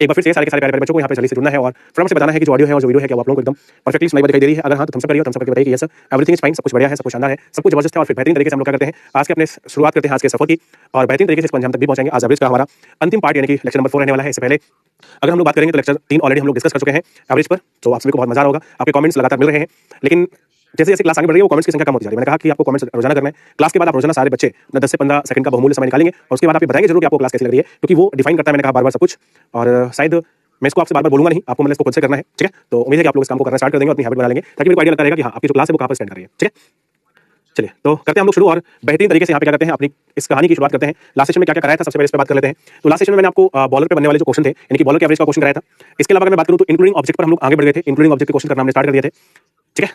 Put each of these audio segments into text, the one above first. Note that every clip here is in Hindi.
एक बार फिर से सारे के सारे प्यारे बच्चों को यहाँ पे जल्दी से जुड़ना है और फटाफट से बताना है कि जो ऑडियो है और जो वीडियो है क्या आप लोगों को एकदम परफेक्टली सुनाई दिखाई दे रही है। अगर हाँ तो थम्स अप करिए, थम्स अप करके बताइए कि यस एवरीथिंग इज फाइन, सब कुछ बढ़िया है, सब कुछ शानदार है, सब कुछ जबरदस्त है और फिर बेहतरीन तरीके से हम लोग क्या करते हैं आज के अपने शुरुआत करते हैं आज के सफर की और बेहतरीन तरीके से पंजाब तक भी पहुंचेंगे। आज एवरेज का हमारा अंतिम पार्ट यानी कि लेक्चर नंबर 4 रहने वाला है। इससे पहले अगर हम लोग बात करेंगे तो लेक्चर 3 ऑलरेडी हम लोग डिस्कस कर चुके हैं एवरेज पर, तो आप सभी को बहुत मजा आ रहा होगा। आपके कमेंट्स लगातार मिल रहे हैं, लेकिन जैसे जैसे क्लास आगे बढ़ रही है वो कमेंट्स की संख्या कम होती जा रही है। मैंने कहा कि आपको कमेंट्स रोजाना करना है। क्लास के बाद आप रोजाना सारे बच्चे 10 से 15 सेकंड का बहुमूल्य समय निकालेंगे और उसके बाद आप बताएंगे जरूर कि आपको क्लास कैसी लग रही है, क्योंकि वो डिफाइन करता है, मैंने कहा बार-बार सब कुछ। और शायद मैं इसको आपसे बार-बार बोलूंगा नहीं, आपको मतलब इसको खुद से करना है, ठीक है। तो उम्मीद है कि आप लोग इस काम को करना स्टार्ट कर देंगे और अपनी हैबिट बना लेंगे, ताकि मेरे को आइडिया लगता रहेगा कि हाँ आपकी जो क्लास है वो कहाँ पर स्टैंड कर रही है, ठीक है। चलिए तो करते हैं हम लोग शुरू और बेहतरीन तरीके से यहाँ पे क्या करते हैं अपनी इस कहानी की शुरुआत करते हैं। लास्ट सेशन में क्या क्या कराया था सबसे पहले इस पर बात कर लेते हैं। तो लास्ट सेशन में मैंने आपको बॉलर पे बनने वाले जो क्वेश्चन थे यानी कि बॉलर के एवरेज का क्वेश्चन कराया था। इसके अलावा अगर मैं बात करूँ तो इंक्लूडिंग ऑब्जेक्ट पर हम लोग आगे बढ़ गए थे, इंक्लूडिंग ऑब्जेक्ट के क्वेश्चन करना हमने स्टार्ट कर दिए थे, ठीक है।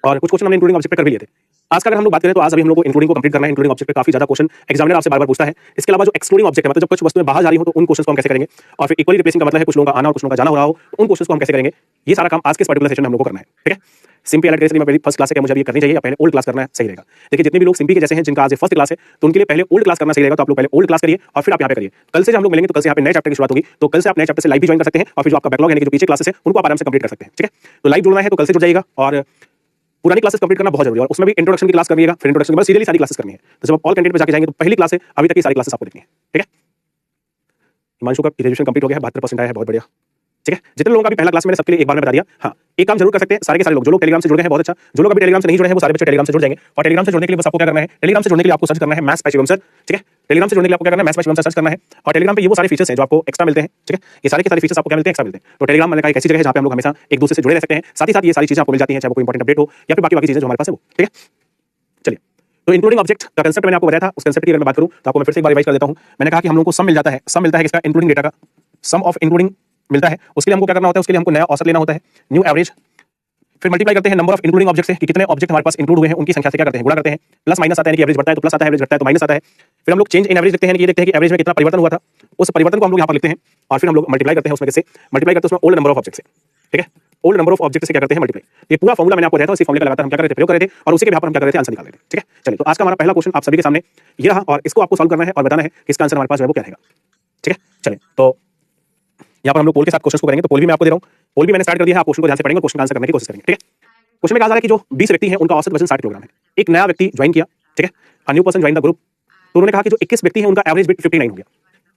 और कुछ क्वेश्चन हमने इंक्लूडिंग ऑब्जेक्ट पे कर भी लिए थे। आज का अगर हम लोग बात करें तो आज अभी हम लोग को इंक्लूडिंग को कंप्लीट करना है। इंक्लूडिंग ऑब्जेक्ट पे काफी ज्यादा क्वेश्चन एग्जामिनर आपसे बार-बार पूछता है। इसके अलावा जो एक्सक्लूडिंग ऑब्जेक्ट है मतलब जब कुछ वस्तुएं बाहर जा रही हो तो उन क्वेश्चंस को हम कैसे करेंगे, और फिर इक्वली रिप्लेसिंग का मतलब है कुछ लोगों का आना और कुछ लोगों का जाना हो रहा हो तो उन क्वेश्चंस को हम कैसे करेंगे। ये सारा काम आज के इस पर्टिकुलर सेशन में हम लोग को करना है, ठीक है। सिंपल एलिड में पहली फर्स्ट क्लास है क्या मुझे अभी करनी चाहिए या पहले ओल्ड क्लास करना है सही रहेगा। देखिए जितने भी लोग सिंपल के जैसे हैं जिनका आज फर्स्ट क्लास है तो उनके लिए पहले ओल्ड क्लास करना सही रहेगा। तो आप लोग पहले ओल्ड क्लास करिए और फिर आप यहाँ पे करिए। कल से हम लोग मिलेंगे तो कल से यहाँ पे नए चैप्टर की शुरुआत होगी, तो कल से आप नए चैप्टर से लाइव भी ज्वाइन कर सकते हैं और फिर जो आपका बैकलॉग है जो पीछे क्लासेस है उनको आप आराम से कंप्लीट कर सकते हैं, ठीक है। तो लाइव जुड़ना है तो कल से जुड़ जाइएगा और पुरानी क्लासेस कंप्लीट करना बहुत जरूरी है और उसमें भी इंट्रोडक्शन की क्लास करिएगा। फिर इंट्रोडक्शन के बाद सीरियली सारी क्लासेस करनी है। तो जब आप ऑल कैंडिडेट पे जाके जाएंगे तो पहली क्लास है अभी तक की सारी क्लासेस आपको देखनी है, ठीक है। हिमांशु का ग्रेजुएशन कंप्लीट हो गया है, 72% आया है, बहुत बढ़िया, ठीक है। जितने लोगों का भी पहला क्लास मैंने सबके लिए एक बार में बता दिया। हाँ एक काम जरूर कर सकते हैं सारे के सारे लोग जो लोग टेलीग्राम से जुड़ गए हैं बहुत अच्छा, जो लोग अभी टेलीग्राम से नहीं जुड़े हैं वो सारे बच्चे टेलीग्राम से जुड़ जाएंगे। और टेलीग्राम से जुड़ने के लिए बस आपको क्या करना है, टेलीग्राम से जुड़ने के लिए आपको सर्च करना है मैथ्स बाय शिवम सर, ठीक है। टेलीग्राम से जुड़ने के लिए आपको क्या करना है, maths by Shivam sir search करना है और टेलीग्राम पे ये वो सारे फीचर्स हैं जो आपको एक्स्ट्रा मिलते हैं, ठीक है। ये सारे के सारे फीचर्स आपको क्या मिलते हैं, एक्स्ट्रा मिलते हैं। तो टेलीग्राम मैंने कहा एक ऐसी जगह है जहाँ पे हम लोग हमेशा एक दूसरे से जुड़े रह सकते हैं, साथ ही साथ ये सारी चीजें आपको मिल जाती हैं, चाहे वो कोई इंपॉर्टेंट अपडेट हो या फिर बाकी चीजें जो हमारे पास है वो, ठीक है। चलिए तो इंक्लूडिंग ऑब्जेक्ट का कांसेप्ट मैंने आपको बताया था, उस कांसेप्ट की अगर मैं बात करूं तो आपको मैं फिर से एक बार रिवाइज कर देता हूं। मैंने कहा कि हम लोगों को सम मिल जाता है, सम मिलता है किसका, इंक्लूडिंग डेटा का, सम ऑफ इंक्लूडिंग मिलता है। उसके लिए हमको क्या करना होता है, उसके लिए हमको नया औसत लेना होता है, न्यू एवरेज, फिर मल्टीप्लाई करते हैं नंबर ऑफ इंक्लूडिंग ऑब्जेक्ट से कि कितने ऑब्जेक्ट हमारे पास इंक्लूड हुए हैं उनकी संख्या से क्या करते हैं, गुणा करते हैं, प्लस माइनस आता है कि एवरेज बढ़ता है तो प्लस आता है, एवरेज घटता है तो माइनस आता है। फिर हम लोग चेंज इन एवरेज देखते हैं कि ये देखते हैं कि एवरेज में कितना परिवर्तन हुआ था, उस परिवर्तन को हम लोग यहाँ पर लिखते हैं और फिर हम लोग मल्टीप्लाई करते हैं उसमें कैसे मल्टीप्लाई करते हैं उसमें ओल्ड नंबर ऑफ ऑब्जेक्ट से, ठीक है। ओल्ड नंबर ऑफ ऑब्जेक्ट से क्या करते हैं मल्टीप्लाई। ये पूरा फॉर्मूला मैंने आपको दिया था, उसी फॉर्मूले का लगातार हम क्या कर रहे थे, प्रयोग कर रहे थे और उसी के यहाँ पर हम क्या कर रहे थे, आंसर निकाल रहे थे, ठीक है। चलिए तो आज का हमारा पहला क्वेश्चन आप सभी के सामने ये रहा और इसको आपको सॉल्व करना है और बताना है कि इसका आंसर हमारे पास जो है वो क्या रहेगा, ठीक है। चलिए तो यहाँ पर हम लोग पोल के साथ क्वेश्चन को करेंगे। तो पोल भी मैं आपको दे रहा हूँ, पोल भी मैंने स्टार्ट कर दिया है, आप क्वेश्चन को ध्यान से पढ़ेंगे, क्वेश्चन का आंसर करने की कोशिश करेंगे, ठीक है। क्वेश्चन में कहा जा रहा है कि जो 20 व्यक्ति हैं उनका औसत वजन 60 किलोग्राम है। एक नया व्यक्ति ज्वाइन किया, ठीक है, a new person join the group. तो उन्होंने कहा कि जो 21 व्यक्ति हैं उनका एवरेज वेट 59 हो गया।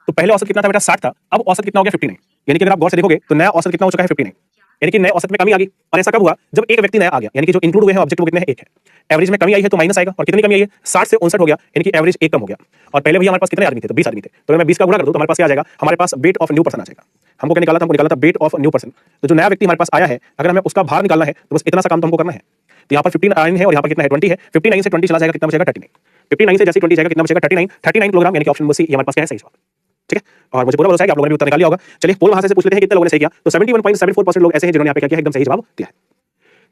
तो पहले औसत कितना था बेटा, 60 था, अब औसत कितना हो गया 59। यानी कि अगर आप गौर से देखोगे तो नया औसत कितना हो चुका है 59, यानी कि नए औसत में कमी आ गई। और ऐसा कब हुआ, जब एक व्यक्ति नया आ गया, यानी कि जो इंक्लूड हुए हैं ऑब्जेक्ट वो कितने हैं, एक है। एवरेज में कमी आई है तो माइनस आएगा और कितनी कमी आई है, 60 से 59 हो गया, यानी कि एवरेज एक कम हो गया। और पहले भैया हमारे पास कितने आदमी थे, तो 20 आदमी थे। तो मैं 20 का गुणा कर दूं तो हमारे पास क्या आ जाएगा, हमारे पास वेट ऑफ न्यू पर्सन आ जाएगा। हमको क्या निकाला था, हमको निकाला था वेट ऑफ न्यू पर्सन। तो जो नया व्यक्ति हमारे पास आया है अगर हमें उसका भार निकालना है तो बस इतना सा काम तो हमको करना है। तो यहाँ पर 59 है और यहाँ पर कितना है, 20 है। 59 से 20 चला जाएगा, कितना बचेगा 39। 59 से जैसे 20 जाएगा कितना बचेगा 39 किलोग्राम, यानी कि ऑप्शन नंबर सी हमारे पास क्या है, सही जवाब, ठीक है। और मुझे पूरा भरोसा है कि आप लोगों ने भी उत्तर निकाल लिया होगा। चलिए पोल वहां से पूछ लेते हैं कितने लोगों ने सही किया। तो 71.74% लोग ऐसे हैं जिन्होंने यहाँ पे क्या किया, एकदम सही जवाब दिया है।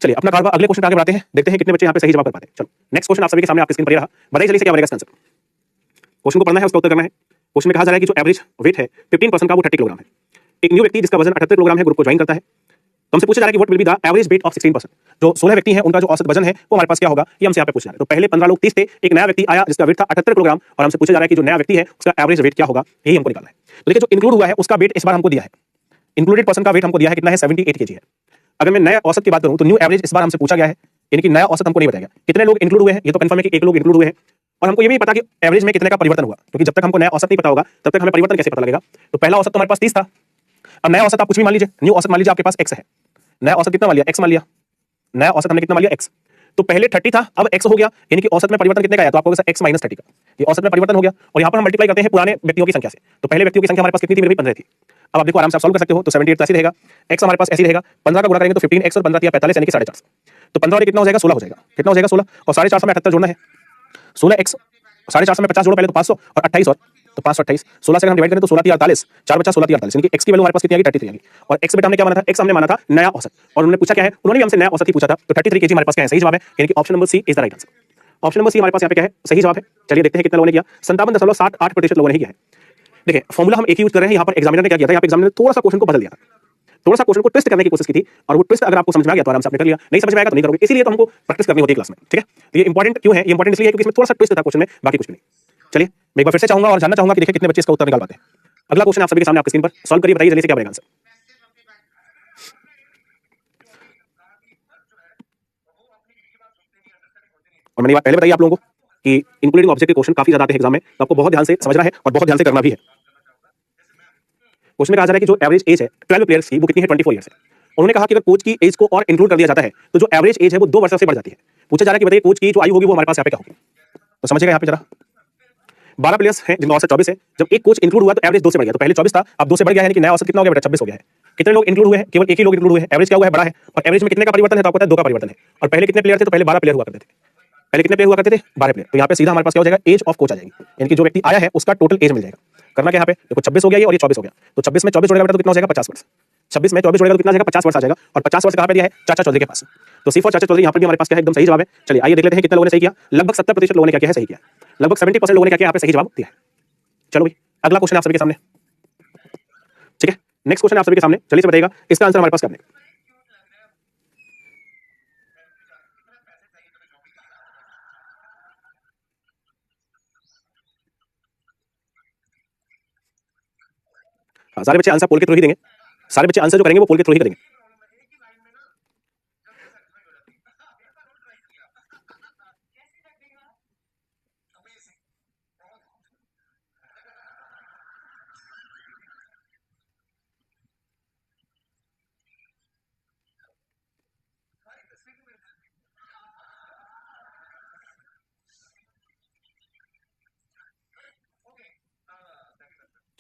चलिए अपना कारवा अगले क्वेश्चन आगे बढ़ाते हैं, देखते हैं कितने बच्चे यहाँ पे सही जवाब कर पाते हैं। चलो नेक्स्ट क्वेश्चन आप सभी के सामने आपकी स्क्रीन पर रहा, बताइए जल्दी से क्या बनेगा इसका आंसर। क्वेश्चन को पढ़ना है, उसका उत्तर करना है। क्वेश्चन में कहा जा रहा है कि जो एवरेज वेट है 15% का वो 30 किलोग्राम है। एक न्यू व्यक्ति जिसका वजन 78 किलोग्राम है ग्रुप को ज्वाइन करता है। तो हमसे पूछा जा रहा है कि what will be the average weight of 16%। जो 16 व्यक्ति हैं उनका जो औसत वजन है वो हमारे पास क्या होगा, ये हमसे यहाँ पे पूछा जा रहा है। तो पहले 15 लोग 30 थे, एक नया व्यक्ति आया जिसका वेट था 78 किलोग्राम और हमसे पूछा जा रहा है कि जो नया व्यक्ति है उसका एवरेज वेट क्या होगा, यही हमको निकालना है। तो देखिए जो इंक्लूड हुआ है उसका वेट इस बार हमको दिया है, इंक्लूडेड पर्सन का वेट हमको दिया है कितना है, 78 kg है। अगर मैं नए औसत की बात करूं तो न्यू एवरेज इस बार हमसे पूछा गया है, यानी कि नया औसत हमको नहीं बताया गया। कितने लोग इंक्लूड हुए हैं, ये तो कंफर्म है कि एक लोग इंक्लूड हुए हैं और हमको ये भी पता कि एवरेज में कितने का परिवर्तन हुआ, क्योंकि जब तक हमको नया औसत नहीं पता होगा तब तक हमें परिवर्तन कैसे पता लगेगा। तो पहला औसत तो हमारे पास 30 था, अब नया औसत आप कुछ भी मान लीजिए, न्यू औसत मान लीजिए आपके पास x है, नया औसत कितना मान लिया, x मान लिया, नया औसत हमने कितना मान लिया x। तो पहले 30 था अब x हो गया, यानी कि औसत में परिवर्तन कितने का आया, तो आपको x माइनस 30 का, ये औसत में परिवर्तन हो गया। और यहाँ पर हम मल्टीप्लाई करते हैं पुराने व्यक्तियों की संख्या से। तो पहले व्यक्तियों की संख्या हमारे पास कितनी थी, मेरे 15 थी। अब आप देखो आराम से आप सॉल्व कर सकते हो। तो 78 ऐसे रहेगा, x हमारे पास ऐसे रहेगा, 15 का गुणा करेंगे तो 15x और 15 45 यानी कि 450। तो 15 और कितना हो जाएगा, 16 हो जाएगा। कितना हो जाएगा 16 और 450 में 78 जोड़ना है, 16x 450 में 50 जोड़ो पहले तो 500 और 28 और तो 528, 16 से हम डिवाइड करें तो 16 48, 4 बचा 16 48, यानी कि x की वैल्यू हमारे पास कितनी आ गई 33 आ गई। और x बेटा हमने क्या माना था, x हमने माना था नया औसत और उन्होंने पूछा क्या है, उन्होंने भी हमसे नया औसत ही पूछा था। तो 33 kg हमारे पास क्या है, सही जवाब है, यानी कि option number C is the right answer. Option number C हमारे पास यहाँ पे क्या है, सही जवाब है। चलिए देखते हैं कितने लोगों ने किया, 57.78% लोगों ने ही किया है। देखिए फॉर्मूला हम एक ही यूज कर रहे हैं, यहाँ पर एग्जामिनर ने क्या किया था, यहाँ पे एग्जामिनर ने थोड़ा सा क्वेश्चन को बदल दिया था, थोड़ा सा क्वेश्चन को ट्विस्ट करने की कोशिश की थी और वो ट्विस्ट अगर आपको समझ में आ गया तो आराम से आपने कर लिया, नहीं समझ में आएगा तो नहीं करोगे। इसीलिए तो हमको प्रैक्टिस करनी होती है क्लास में, ठीक है। तो ये इंपॉर्टेंट क्यों है, ये इंपॉर्टेंट इसलिए है क्योंकि इसमें थोड़ा सा ट्विस्ट था क्वेश्चन में, बाकी कुछ नहीं। चलिए मैं एक बार फिर से चाहूंगा और जानना चाहूंगा कि देखिए कितने बच्चे इसका उत्तर निकाल पाते हैं। अगला क्वेश्चन आप सभी के सामने आपकी स्क्रीन पर, सॉल्व करिए, बताइए जल्दी से क्या बनेगा आंसर। और मैंने बात पहले बताई आप लोगों को कि इंक्लूडिंग ऑब्जेक्ट के क्वेश्चन काफी ज्यादा आते हैं एग्जाम में, तो आपको बहुत ध्यान से समझना है और बहुत ध्यान से करना भी है। क्वेश्चन में कहा जा रहा है कि जो एवरेज एज है 12 प्लेयर्स की वो कितनी है, 24 ईयर्स है। उन्होंने कहा कि अगर कोच की एज को और इंक्लूड कर दिया जाता है तो जो एवरेज एज है वो 2 वर्ष से बढ़ जाती है। पूछा जा रहा है कि बताइए कोच की जो आयु होगी वो हमारे पास यहाँ पे क्या होगी। तो समझिएगा यहाँ पे जरा 12 प्लेयर्स हैं जिनका औसत 24 है। जब एक कोच इंक्लूड हुआ तो एवरेज 2 से बढ़ गया, तो पहले 24 था अब 2 से बढ़ गया है, यानी कि नया औसत कितना हो गया बेटा, 26 हो गया है। कितने लोग इंक्लूड हुए हैं, केवल एक ही लोग इंक्लूड हुए हैं, एवरेज क्या हुआ है, बड़ा है। और एवरेज में कितने का परिवर्तन है, तो आपको पता है 2 का परिवर्तन है। और पहले कितने प्लेयर थे, तो पहले 12 प्लेयर हुआ करते थे। पहले कितने प्लेयर हुआ करते थे, 12 प्लेयर। तो यहाँ पे सीधा हमारे पास क्या हो जाएगा, एज ऑफ कोच आ जाएगी, यानी कि जो व्यक्ति आया है उसका टोटल एज मिल जाएगा। करना क्या यहाँ पे, देखो 26 हो गया ये और ये 24 हो गया, तो 26 में 24 जोड़ेगा बेटा तो कितना हो जाएगा, 50 वर्ष। 26 में 24 जोड़ेगा तो कितना आ जाएगा, 50 वर्ष आ जाएगा। और 50 वर्ष कहाँ पे दिया है, चाचा चौधरी के पास। तो सी फॉर चाचा चौधरी यहाँ पर भी हमारे पास क्या है, एकदम सही जवाब है। चलिए आइए देख लेते हैं कितने लोगों ने सही किया। लगभग 70% लोगों ने क्या किया है, सही किया। लगभग 70% लोगों ने क्या किया, यहाँ पे सही जवाब दिया है। चलो भाई अगला क्वेश्चन आप सभी के सामने, ठीक है। नेक्स्ट क्वेश्चन आप सभी के सामने, चलिए से बताइएगा इसका आंसर हमारे पास क्या बनेगा। हाँ, सारे बच्चे आंसर पोल के थ्रू ही देंगे। सारे बच्चे आंसर जो करेंगे वो पोल के थ्रू ही करेंगे।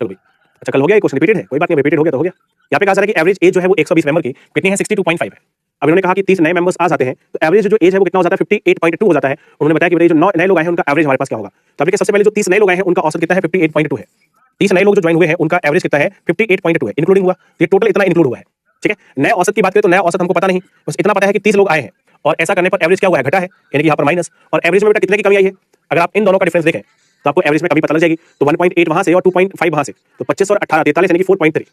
चलो भाई, अच्छा कल हो गया, ये क्वेश्चन रिपीटेड है, कोई बात नहीं, रिपीटेड हो गया तो हो गया। यहाँ पे कहा जा रहा है कि एवरेज एज जो है वो 120 मेंबर की कितनी है, 62.5 है। अब इन्होंने कहा कि 30 नए मेंबर्स आ जाते हैं तो एवरेज जो एज है वो कितना हो जाता है, 58.2 हो जाता है। उन्होंने बताया कि भाई जो 9 नए लोग आए हैं उनका एवरेज हमारे पास क्या होगा। तो अभी सबसे पहले जो 30 नए लोग आए हैं उनका औसत कितना है, 58.2 है। 30 नए लोग जो ज्वाइन हुए हैं उनका एवरेज कितना है, 58.2 है, इंक्लूडिंग हुआ, ये टोटल इतना इंक्लूड हुआ है, ठीक है। नए औसत की बात करें तो नया औसत हमको पता नहीं, बस इतना पता है कि 30 लोग आए हैं और ऐसा करने पर एवरेज क्या हुआ है, घटा है, यानी कि यहाँ पर माइनस। और एवरेज में बेटा कितने की कमी आई है, अगर आप इन दोनों का डिफरेंस देखें तो आपको एवरेज में कमी पता लग जाएगी। तो 1.8 वहां से और 2.5 वहां से, तो 25 और 18 43 यानी कि 4.3।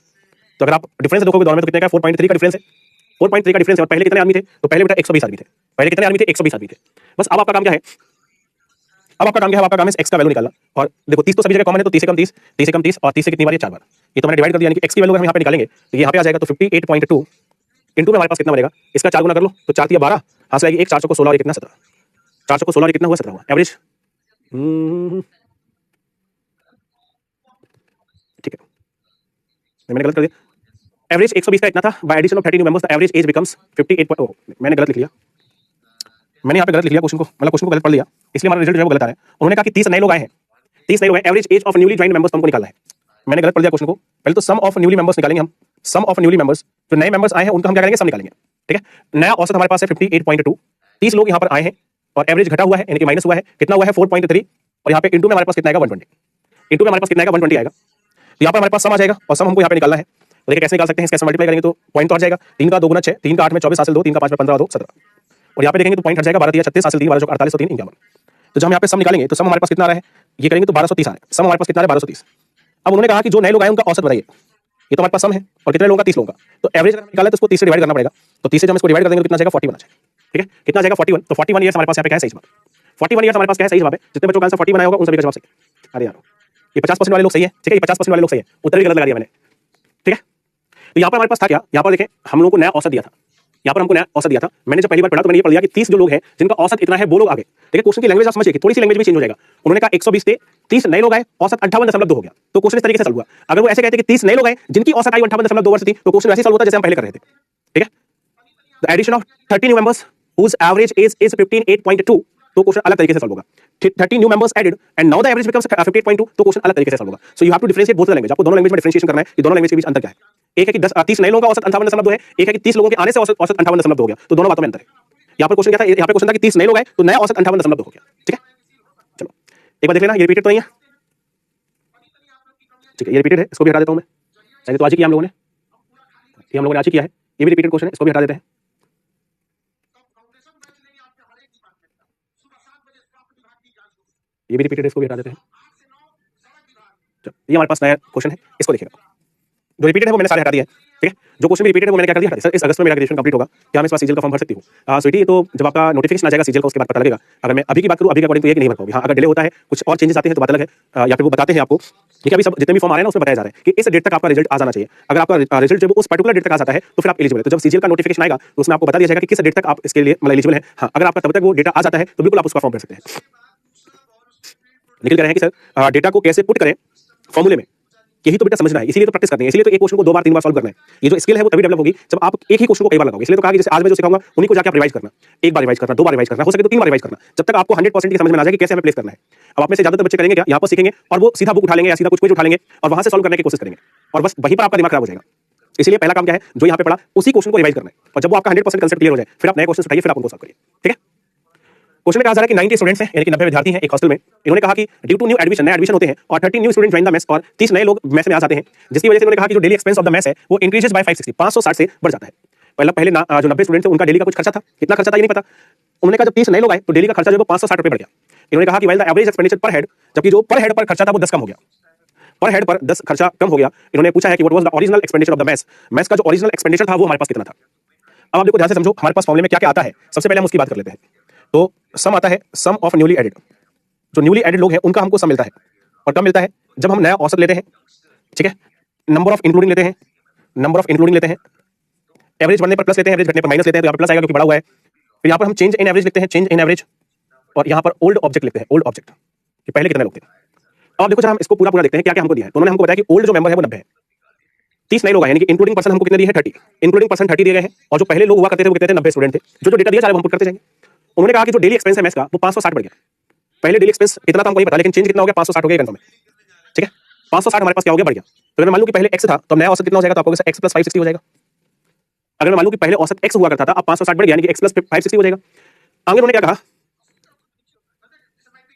तो अगर आप डिफरेंस देखोगे दोनों में तो कितने का, 4.3 का डिफरेंस है, 4.3 का डिफरेंस है। और पहले कितने आदमी थे, तो पहले बेटा 120 आदमी थे। पहले कितने आदमी थे, 120 आदमी थे। बस अब आपका काम क्या है, अब आपका काम क्या है, आपका काम है x का वैल्यू निकालना। और देखो 30 तो सभी जगह कॉमन है, तो 30 से कम 30, 30 से कम 30 और 30 से कितनी बार, 4 बार। ये तो मैंने डिवाइड कर दिया, यानी कि x की वैल्यू हम यहाँ पे निकालेंगे तो ये यहाँ पे आ जाएगा। तो 58.2 इंटू में हमारे पास कितना बनेगा, इसका 4 गुना कर लो, तो 4 3 12, हाँ से आएगी 1, 4 को 16 और कितना 17, 4 को 16 और कितना हुआ, 17 हुआ एवरेज। ठीक है, मैंने गलत कर दिया। एवरेज 120 का इतना था, by addition of 30 new members the average age becomes 58. मैंने गलत लिख लिया, मैंने यहाँ पे गलत लिख लिया क्वेश्चन को, मतलब क्वेश्चन को गलत पढ़ लिया, इसलिए हमारा रिजल्ट जो है वो गलत आ रहा है। उन्होंने कहा कि 30 नए लोग आए हैं, 30 नए लोग हैं, average age of newly join members हमको निकालना है। मैंने गलत पढ़ दिया क्वेश्चन को। पहले तो सम ऑफ न्यूली मेंबर्स निकालेंगे हम, सम ऑफ न्यूली मेंबर्स, जो नए मेंबर्स आए हैं उनका हम क्या करेंगे, सम निकालेंगे, ठीक है। नया औसत हमारे पास है 58.2, 30 लोग यहाँ पर आए हैं और एवरेज घटा हुआ है, यानी कि माइनस हुआ है, कितना हुआ है 4.3। और यहाँ पे इंटू में हमारे पास कितना आएगा, 120, इंटू में हमारे पास कितना आएगा, 120 आएगा। तो यहाँ पर हमारे पास सम आ जाएगा और सम हमको यहाँ पे निकालना है। तो देखिए कैसे निकाल सकते हैं, इसका मल्टीप्लाई करेंगे तो पॉइंट तो हट जाएगा, 3 का 2 गुना 6, 3 का 8 में 24, हासिल 2, 3 का 5 में 15 2 17। और यहाँ पे देखेंगे तो पॉइंट हट जाएगा, 12 3 36, हासिल 3 12 48 3 51। तो जब हम यहाँ पे सम निकालेंगे तो सम हमारे पास कितना आ रहा है, ये करेंगे तो 1230 आ रहा है, सम हमारे पास कितना आ रहा है, 1230। अब उन्होंने कहा कि जो नए लोग आए उनका औसत बताइए, ये तो हमारे पास सम है और कितने लोगों का, 30 लोगों का। तो एवरेज अगर निकाले तो उसको 30 से डिवाइड करना पड़ेगा, तो 30 से जब हम इसको डिवाइड कर देंगे तो कितना जाएगा, 41 आ जाएगा, ठीक है। कितना जाएगा, 41। तो 41 ईयर्स हमारे पास यहाँ पे क्या है, सही जवाब। 41 ईयर्स हमारे पास क्या है, सही जवाब है। जितने बच्चों का आंसर 40 बनाया होगा उन सभी का जवाब सही है। अरे यार ये 50% वाले लोग सही है, ठीक है, ये 50% वाले लोग सही है, उत्तर भी गलत लगा दिया मैंने, ठीक है। तो यहाँ पर हमारे पास था क्या, यहाँ पर देखें हम लोगों को नया औसत दिया था, यहाँ पर हमको नया औसत दिया था। मैंने जब पहली बार पढ़ा तो मैंने ये पढ़ लिया कि 30 जो लोग हैं जिनका औसत इतना है वो लोग आगे। देखिए क्वेश्चन की लैंग्वेज आप समझिए कि थोड़ी सी लैंग्वेज भी चेंज हो जाएगा। उन्होंने कहा 120 थे, 30 नए लोग आए, औसत 58.2 हो गया, तो क्वेश्चन इस तरीके से सॉल्व हुआ। अगर वो ऐसे कहते कि 30 नए लोग आए जिनकी औसत आयु 58.2 वर्ष थी, तो क्वेश्चन ऐसे सॉल्व होता जैसे हम पहले कर रहे थे, ठीक है। The addition of 30 new members whose average age is 58.2, तो क्वेश्चन अलग तरीके से सॉल्व होगा। 30 new members added and now the average becomes 58.2, तो क्वेश्चन अलग तरीके से सॉल्व होगा। So you have to differentiate both the language, आपको दोनों लैंग्वेज में डिफरेंशिएशन करना है कि दोनों लैंग्वेज के बीच अंतर क्या है। एक है कि 30 नए लोगों का औसत 58.2 है, एक है कि 30 लोगों के आने से औसत 58.2 हो गया, तो दोनों बातों में अंतर है। यहाँ पर क्वेश्चन क्या था, यहाँ पे क्वेश्चन था कि 30 नए लोग आए तो नया औसत 58.2 हो गया, ठीक है। चलो एक बार देख लेना, ये रिपीटेड तो नहीं है, ठीक है, ये रिपीटेड है, इसको भी हटा देता हूं मैं। चाहिए तो आज ही किया हम लोगों ने, ये हम लोगों ने आज ही किया है, ये भी रिपीटेड क्वेश्चन है, इसको भी हटा देते हैं। ये भी रिपीटेड है, इसको भी हटा देते हैं। चलो ये हमारे पास नया क्वेश्चन है, इसको देखिएगा। जो रिपीटेड है वो मैंने सारे हटा दिया है। ठीक है, जो क्वेश्चन भी रिपीटेड है वो मैंने क्या कर दिया, सर इस अगस्त में मेरा ग्रेजुएशन कंप्लीट होगा, क्या मैं इस बार सीजीएल का फॉर्म भर सकती हूँ? स्वीटी, तो जब आपका नोटिफिकेशन आ जाएगा सीजीएल का उसके बाद पता लगेगा। अगर मैं अभी की बात करूँ, अभी के अकॉर्डिंग तो ये कि नहीं भर पाओगे। हाँ, अगर डिले होता है, कुछ और चेंजेस आते हैं तो बात अलग है, या फिर वो बताते हैं आपको, ठीक है। अभी सब जितने भी फॉर्म आ रहे हैं ना उसमें बताया जा रहा है कि इस डेट तक आपका रिजल्ट आ जाना चाहिए। अगर आपका रिजल्ट जो उस पर्टिकुलर डेट तक आ जाता है तो फिर आप एलिजिबल है। तो जब सीजीएल का नोटिफिकेशन आएगा तो उसमें आपको बता दिया जाएगा कि किस डेट तक आप इसके लिए मतलब एलिजिबल है। हाँ, अगर आपका तब तक वो डेटा आ जाता है तो बिल्कुल आप उसका फॉर्म भर सकते हैं। निखिल कह रहे हैं कि सर डेटा को कैसे पुट करें फॉर्मूले में, यही तो बेटा समझना है, इसीलिए तो प्रैक्टिस करनी है, इसीलिए तो एक क्वेश्चन को 2 बार 3 बार सॉल्व करना है। ये जो स्किल है वो तभी डेवलप होगी जब आप एक ही क्वेश्चन को कई बार लगाओगे। इसलिए तो कहा कि जैसे आज मैं जो सिखाऊंगा उन्हीं को जाके आप रिवाइज करना, एक बार रिवाइज करना, 2 बार रिवाइज करना, हो सके तो 3 बार रिवाइज करना, जब तक आपको 100% की समझ में आ जाए कि कैसे हमें प्लेस करना है। अब आप में से ज्यादातर बच्चे करेंगे क्या, यहाँ पर सीखेंगे और वो सीधा बुक उठा लेंगे या सीधा कुछ क्विज उठा लेंगे और वहां से सॉल्व करने की कोशिश करेंगे और बस वहीं पर आपका दिमाग खराब हो जाएगा। इसलिए पहला काम क्या है, जो यहाँ पे पढ़ा उसी क्वेश्चन को रिवाइज करना है और जब वो आपका 100% कंसेप्ट क्लियर हो जाए फिर आप नए क्वेश्चन उठाइए, फिर आप उनको सॉल्व करिए। ठीक है, क्वेश्चन में कहा जा रहा है कि 90 स्टूडेंट्स हैं, यानी कि 90 विद्यार्थी हैं एक हॉस्टल में। इन्होंने कहा कि ड्यू टू न्यू एडमिशन, नए एडमिशन होते हैं और 30 new student join the mess, और 30 नए लोग मेस में आ जाते हैं, जिसकी वजह से उन्होंने कहा कि जो daily expense of the mess है वो इंक्रीजेस बाय 560 से बढ़ जाता है। पहले जो 90 स्टूडेंट थे उनका डेली का कुछ खर्चा था, कितना खर्चा था ये नहीं पता। उन्होंने कहा जब 30 नए लोग आए तो डेली का खर्चा जो 560 रुपए बढ़ गया। इन्होंने कहा कि वाइल द एवरेज एक्सपेंडिचर पर हेड, जबकि जो पर हेड पर खर्चा था वो 10 कम हो गया, पर हेड पर 10 खर्चा कम हो गया। इन्होंने पूछा है कि what was the original expenditure of the mess, mess का जो ओरिजिनल एक्सपेंडिचर था वो हमारे पास कितना था। अब आप देखो ध्यान से समझो, हमारे पास फॉर्मूले में क्या क्या आता है, सबसे पहले हम उसकी बात कर लेते हैं। तो सम आता है, सम ऑफ न्यूली एडेड, जो न्यूली एडेड लोग हैं उनका हमको सम मिलता है, और कब मिलता है, जब हम नया औसत लेते हैं। ठीक है, नंबर ऑफ इंक्लूडिंग लेते हैं, नंबर ऑफ इंक्लूडिंग लेते हैं, एवरेज बढ़ने पर प्लस लेते हैं, एवरेज घटने पर माइनस लेते हैं, तो यहाँ पर प्लस आएगा क्योंकि बढ़ा हुआ है। फिर यहाँ पर हम चेंज इन एवरेज लिखते हैं, चेंज इन एवरेज, और यहाँ पर ओल्ड ऑब्जेक्ट लिखते हैं, ओल्ड ऑब्जेक्ट कि पहले कितने लोग थे। अब आप देखो जरा हम इसको पूरा पूरा देखते हैं क्या क्या हमको दिया है। तो उन्होंने हमको बताया कि ओल्ड जो मेंबर है वो 90 है, 30 नए लोग हैं, यानी कि इंक्लूडिंग पर्सन हमको कितने दिए हैं 30, इंक्लूडिंग पर्सन 30 दिए गए हैं, और जो पहले लोग हुआ करते थे वो कितने थे 90 स्टूडेंट थे। जो डेटा दिया जा रहा है वो हम पुट करते जाएंगे। उन्होंने कहा कि जो डेली एक्सपेंस है मैथ्स का वो 560 बढ़ गया। पहले डेली एक्सपेंस इतना था हमको ये पता, लेकिन चेंज कितना हो गया 560 हो गया कंफर्म है। ठीक है, 560 हमारे पास क्या हो गया, बढ़ गया। तो अगर मैं मान लूं कि पहले x था तो नया औसत कितना हो जाएगा, तो आपको x प्लस 560 हो जाएगा। अगर मैं मान लूं कि पहले औसत x हुआ करता था, अब 560 बढ़ गया, यानी कि x प्लस 560 हो जाएगा। आगे उन्होंने क्या कहा,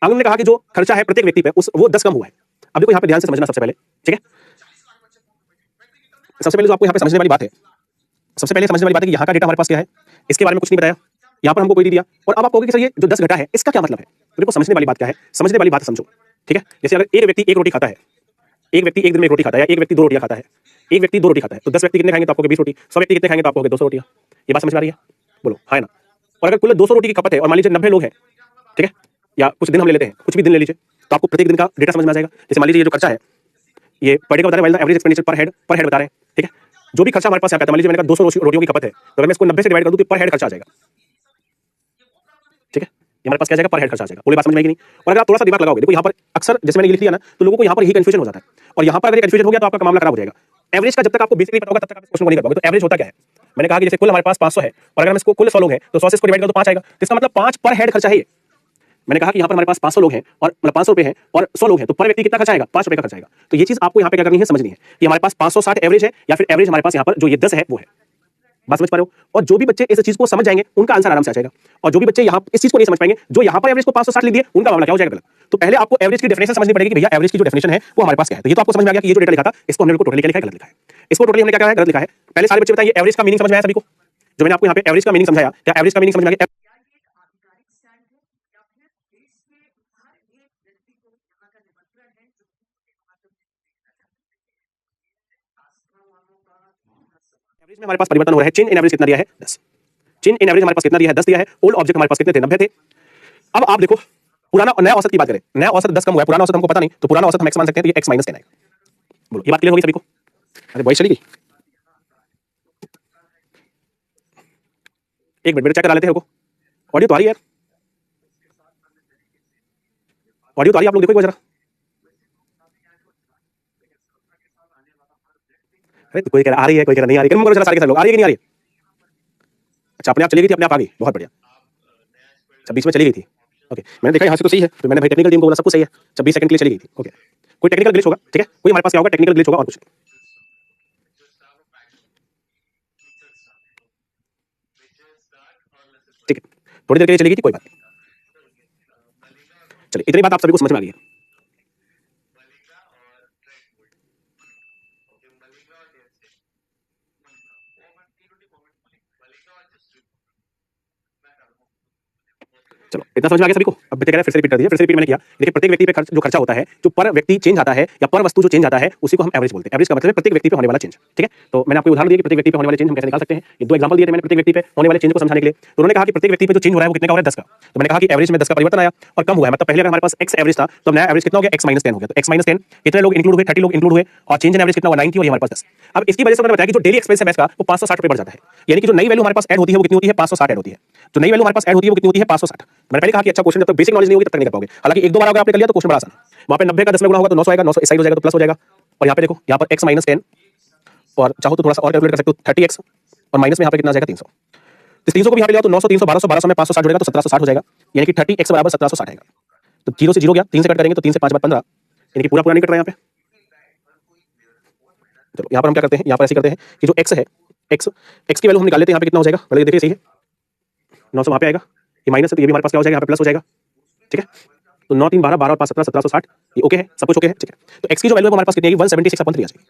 आगे उन्होंने कहा कि जो खर्चा है प्रत्येक व्यक्ति पे उस वो 10 कम हुआ है। अब देखो यहाँ पे ध्यान से समझना सबसे पहले। ठीक है, सबसे पहले जो आपको यहाँ पे समझने वाली बात है, सबसे पहले समझने वाली बात है कि यहाँ का डेटा हमारे पास क्या है, इसके बारे में कुछ नहीं बताया, यहाँ पर हमको कोई नहीं दिया। और अब आप कहोगे कि सर ये जो 10 घटा है इसका क्या मतलब है, तो देखो समझने वाली बात क्या है, समझने वाली बात समझो। ठीक है, जैसे अगर एक व्यक्ति एक रोटी खाता है, एक व्यक्ति एक दिन में एक रोटी खाता है, या एक व्यक्ति 2 रोटियां खाता है, एक व्यक्ति 2 रोटी खाता है, तो 10 व्यक्ति कितने खाएंगे तो आपको 20 रोटी, 100 व्यक्ति कितने खाएंगे तो आपको 200 रोटियां। ये बात समझ में आ रही है, बोलो हाँ ना। और अगर कुल 200 रोटी की खपत है और मान लीजिए 90 लोग हैं, ठीक है, या कुछ दिन हम ले लेते हैं, कुछ भी दिन ले लीजिए, तो आपको प्रत्येक दिन का डेटा समझ में आ जाएगा। जैसे मान लीजिए ये जो खर्चा है ये पर डे का बता रहे हैं, एवरेज एक्सपेंडिचर पर हेड बता रहे हैं। ठीक है, जो भी खर्चा हमारे पास यहाँ पे आता है, मान लीजिए मैंने कहा 200 रोटियों की खपत है, तो अगर मैं इसको 90 से डिवाइड कर दूं तो पर हेड खर्चा आ जाएगा। ठीक है, ये हमारे पास क्या जाएगा, पर हेड खर्चा आ जाएगा। पूरी बात समझ में आएगी नहीं। और अगर आप थोड़ा सा दिमाग लगाओगे, देखो यहाँ पर अक्सर जैसे मैंने ये लिख दिया ना, तो लोगों को यहाँ पर ही कंफ्यूजन हो जाता है, और यहाँ पर अगर कंफ्यूजन हो गया तो आपका मामला खराब हो जाएगा। एवरेज का जब तक आपको बेसिकली पता होगा तब तक आप इस क्वेश्चन को नहीं कर पाओगे। तो एवरेज होता क्या है, मैंने कहा कि जैसे कुल हमारे पास 500 है, और अगर हम इसको कुल 100 लोग हैं तो 100 से इसको डिवाइड करो तो 5 आएगा, तो इसका मतलब 5 पर हेड खर्चा है ये। मैंने कहा कि यहाँ पर हमारे पास 500 लोग हैं और मतलब 500 रुपए हैं और 100 लोग हैं, तो पर व्यक्ति कितना खर्चा आएगा, 5 रुपए का खर्चा आएगा। तो ये चीज आपको यहाँ पे क्या करनी है, समझनी है कि हमारे पास 560 एवरेज है या फिर एवरेज हमारे पास यहाँ पर जो ये 10 है वो है। बात समझ पा रहे हो? और जो भी बच्चे इस चीज को समझ जाएंगे उनका आंसर आराम से आ जाएगा, और जो भी बच्चे यहाँ इस चीज को नहीं समझ पाएंगे, जो यहाँ पर एवरेज को 560 लिख दिए, उनका मामला क्या हो जाएगा गलत। तो पहले आपको एवरेज की डेफिनेशन समझनी पड़ेगी कि भैया एवरेज की जो डेफिनेशन है वो हमारे पास क्या है। तो ये तो आपको समझ में आ गया कि ये जो डेटा लिखा था इसको हमने टोटली क्या लिखा है, गलत लिखा है। इसको टोटली हमने क्या लिखा है, गलत लिखा है। पहले सारे बच्चे बताइए एवरेज का मीनिंग समझ में आया सभी को? जो मैंने आपको यहाँ पे एवरेज का मीनिंग समझाया, क्या एवरेज का मीनिंग समझ में आ गया? एवरेज में हमारे पास परिवर्तन हो रहा है। चेंज इन एवरेज कितना दिया है, 10। चेंज इन एवरेज हमारे पास कितना दिया है, 10 दिया है। ओल्ड ऑब्जेक्ट हमारे पास कितने थे, 90 थे। अब आप देखो पुराना और नया औसत की बात करें, नया औसत 10 कम हुआ है, पुराना औसत हमको पता नहीं, तो पुराना औसत हम x मान सकते हैं, तो ये x माइनस 10 आएगा। बोलो ये बात क्लियर होगी सभी को? अरे वॉइस चली गई, एक मिनट मेरे चेक करा लेते हैं को। ऑडियो तो आ रही है, ऑडियो तो आ रही है, आप लोग देखो एक बार जरा। अरे तो कोई कह रहा आ रही है, कोई कह रहा नहीं आ रही, करो जरा सारे के सारे लोग, आ रही है कि नहीं आ रही है? अच्छा अपने आप चली गई थी, अपने आप आ गई, बहुत बढ़िया। अच्छा बीच में चली गई थी, ओके। मैंने देखा यहाँ से तो सही है, तो मैंने भाई टेक्निकल टीम को बोला सब कुछ सही है। 26 सेकंड के लिए चली गई थी, ओके। कोई टेक्निकल ग्लिच होगा, ठीक है, कोई हमारे पास क्या होगा, टेक्निकल ग्लिच होगा और कुछ नहीं। ठीक है, थोड़ी देर के लिए चली गई थी, कोई बात नहीं। चलिए इतनी बात आप सभी को समझ में आ गई है। चलो इतना समझ में आ गया सभी को? अब बच्चे कह रहे हैं फिर से रिपीट कर दीजिए। फिर से रिपीट मैंने किया। देखिए प्रत्येक व्यक्ति पे जो खर्चा होता है, जो पर व्यक्ति चेंज आता है या पर वस्तु जो चेंज आता है, उसी को हम एवरेज बोलते हैं। एवरेज का मतलब है प्रत्येक व्यक्ति पे होने वाला चेंज। ठीक है? तो मैंने आपको उदाहरण दिया कि प्रत्येक व्यक्ति पे होने वाले चेंज हम कैसे निकाल सकते हैं। ये दो एग्जांपल दिए थे मैंने प्रत्येक व्यक्ति पे होने वाले चेंज को समझाने के लिए। तो उन्होंने कहा कि प्रत्येक व्यक्ति पे जो चेंज हो रहा है वो कितने का हो रहा है? 10 का। तो मैंने कहा कि एवरेज में 10 का परिवर्तन आया और कम हुआ है। मतलब पहले अगर हमारे पास x एवरेज था तो अब नया एवरेज कितना हो गया? x - 10 हो गया। तो x - 10 कितने लोग इंक्लूड हुए? 30 लोग इंक्लूड हुए और चेंज इन एवरेज कितना हुआ? 90 और ये हमारे पास 10। अब इसकी वजह से उन्होंने बताया कि जो डेली एक्सपेंस है इसका वो 560 रुपए बढ़ जाता है। यानी कि जो नई वैल्यू हमारे पास ऐड होती है वो कितनी होती है? 560 ऐड होती है। जो नई वैल्यू हमारे पास ऐड होती है वो कितनी होती है? 560। मैंने पहले कहा कि अच्छा क्वेश्चन जब तक बेसिक नॉलेज नहीं होगी तब तक नहीं कर पाओगे। हालांकि एक दो बार अगर आपने कर लिया तो क्वेश्चन बड़ा आसान है। वहां पे 90 का 10 में गुणा होगा तो 900 आएगा, 900 इस साइड हो जाएगा तो प्लस हो जाएगा। और यहाँ पे देखो, यहाँ पर x - 10 और चाहो तो थोड़ा सा और कैलकुलेट कर सकते हो 30x और माइनस में यहाँ पे कितना आ जाएगा? 300। तो 300 को भी यहाँ पे लिया तो 900 300 1200 1200 में 560 जुड़ेगा तो 1760 हो जाएगा। यानी कि 30x बराबर 1760 आएगा। तो 0 से 0 गया, 3 से कट करेंगे तो 3 से 5 बार 15, यानी कि पूरा पूरा नहीं कट रहा है यहाँ पे। चलो यहाँ पर हम क्या करते हैं, यहाँ पर ऐसे करते हैं कि जो x है, x की वैल्यू हम निकाल लेते हैं। यहाँ पे कितना हो जाएगा? पहले देखिए, सही है 900 वहाँ पे आएगा, ये माइनस है तो ये भी हमारे पास क्या हो जाएगा? यहाँ पे प्लस हो जाएगा। ठीक है? तो 9 3 12 12 और 5 17 1760, ये ओके है, सब कुछ ओके है। ठीक है? तो x की जो वैल्यू है हमारे पास कितनी आएगी? 176/3 आ जाएगी।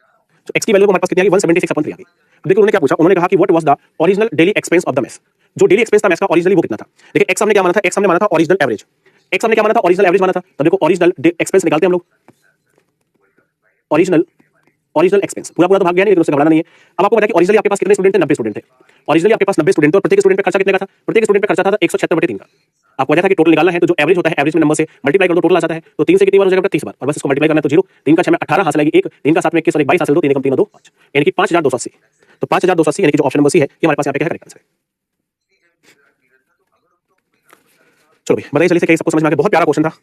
तो x की वैल्यू हमारे पास कितनी आ गई? 176/3 आ गई। देखो उन्होंने क्या पूछा, उन्होंने कहा कि what was the original daily expense of the mess. जो डेली एक्सपेंस था मेस का ओरिजिनली वो कितना था? देखिए x हमने क्या माना था? x हमने माना था ओरिजिनल एवरेज। x हमने क्या माना था? ओरिजिनल एवरेज माना था। तो देखो ओरिजिनल एक्सपेंस निकालते हैं हम लोग। ओरिजिनल एक्सपेंस पूरा पूरा तो भाग गया नहीं, लेकिन उससे घबराना नहीं है। अब आपको पता है कि ओरिजिनली आपके पास कितने स्टूडेंट थे? 90 स्टूडेंट थे। ओरिजिनली आपके पास 90 स्टूडेंट थे और प्रत्येक स्टूडेंट पे खर्चा कितने का था? प्रत्येक स्टूडेंट पे खर्चा था 176/3 का। आपको वजह था कि टोटल निकालना है तो जो एवरेज होता है, एवरेज में नंबर से मल्टीप्लाई कर दो, टोटल आ जाता है। तो 3 से कितनी बार हो जाएगा? 30 बार। और बस इसको मल्टीप्लाई करना है तो 0, 3 का 6 में 18 हासिल आएगी 1, 3 का 7 में 21 और 1 22 हासिल 2, 3 कम 3 2 5, यानी कि 5280। तो 5280 यानी कि जो ऑप्शन नंबर सी है ये हमारे पास यहाँ पे क्या है? करेक्ट आंसर है। चलो भाई बताइए, चलिए से सबको समझ में आ गया। बहुत प्यारा क्वेश्चन था,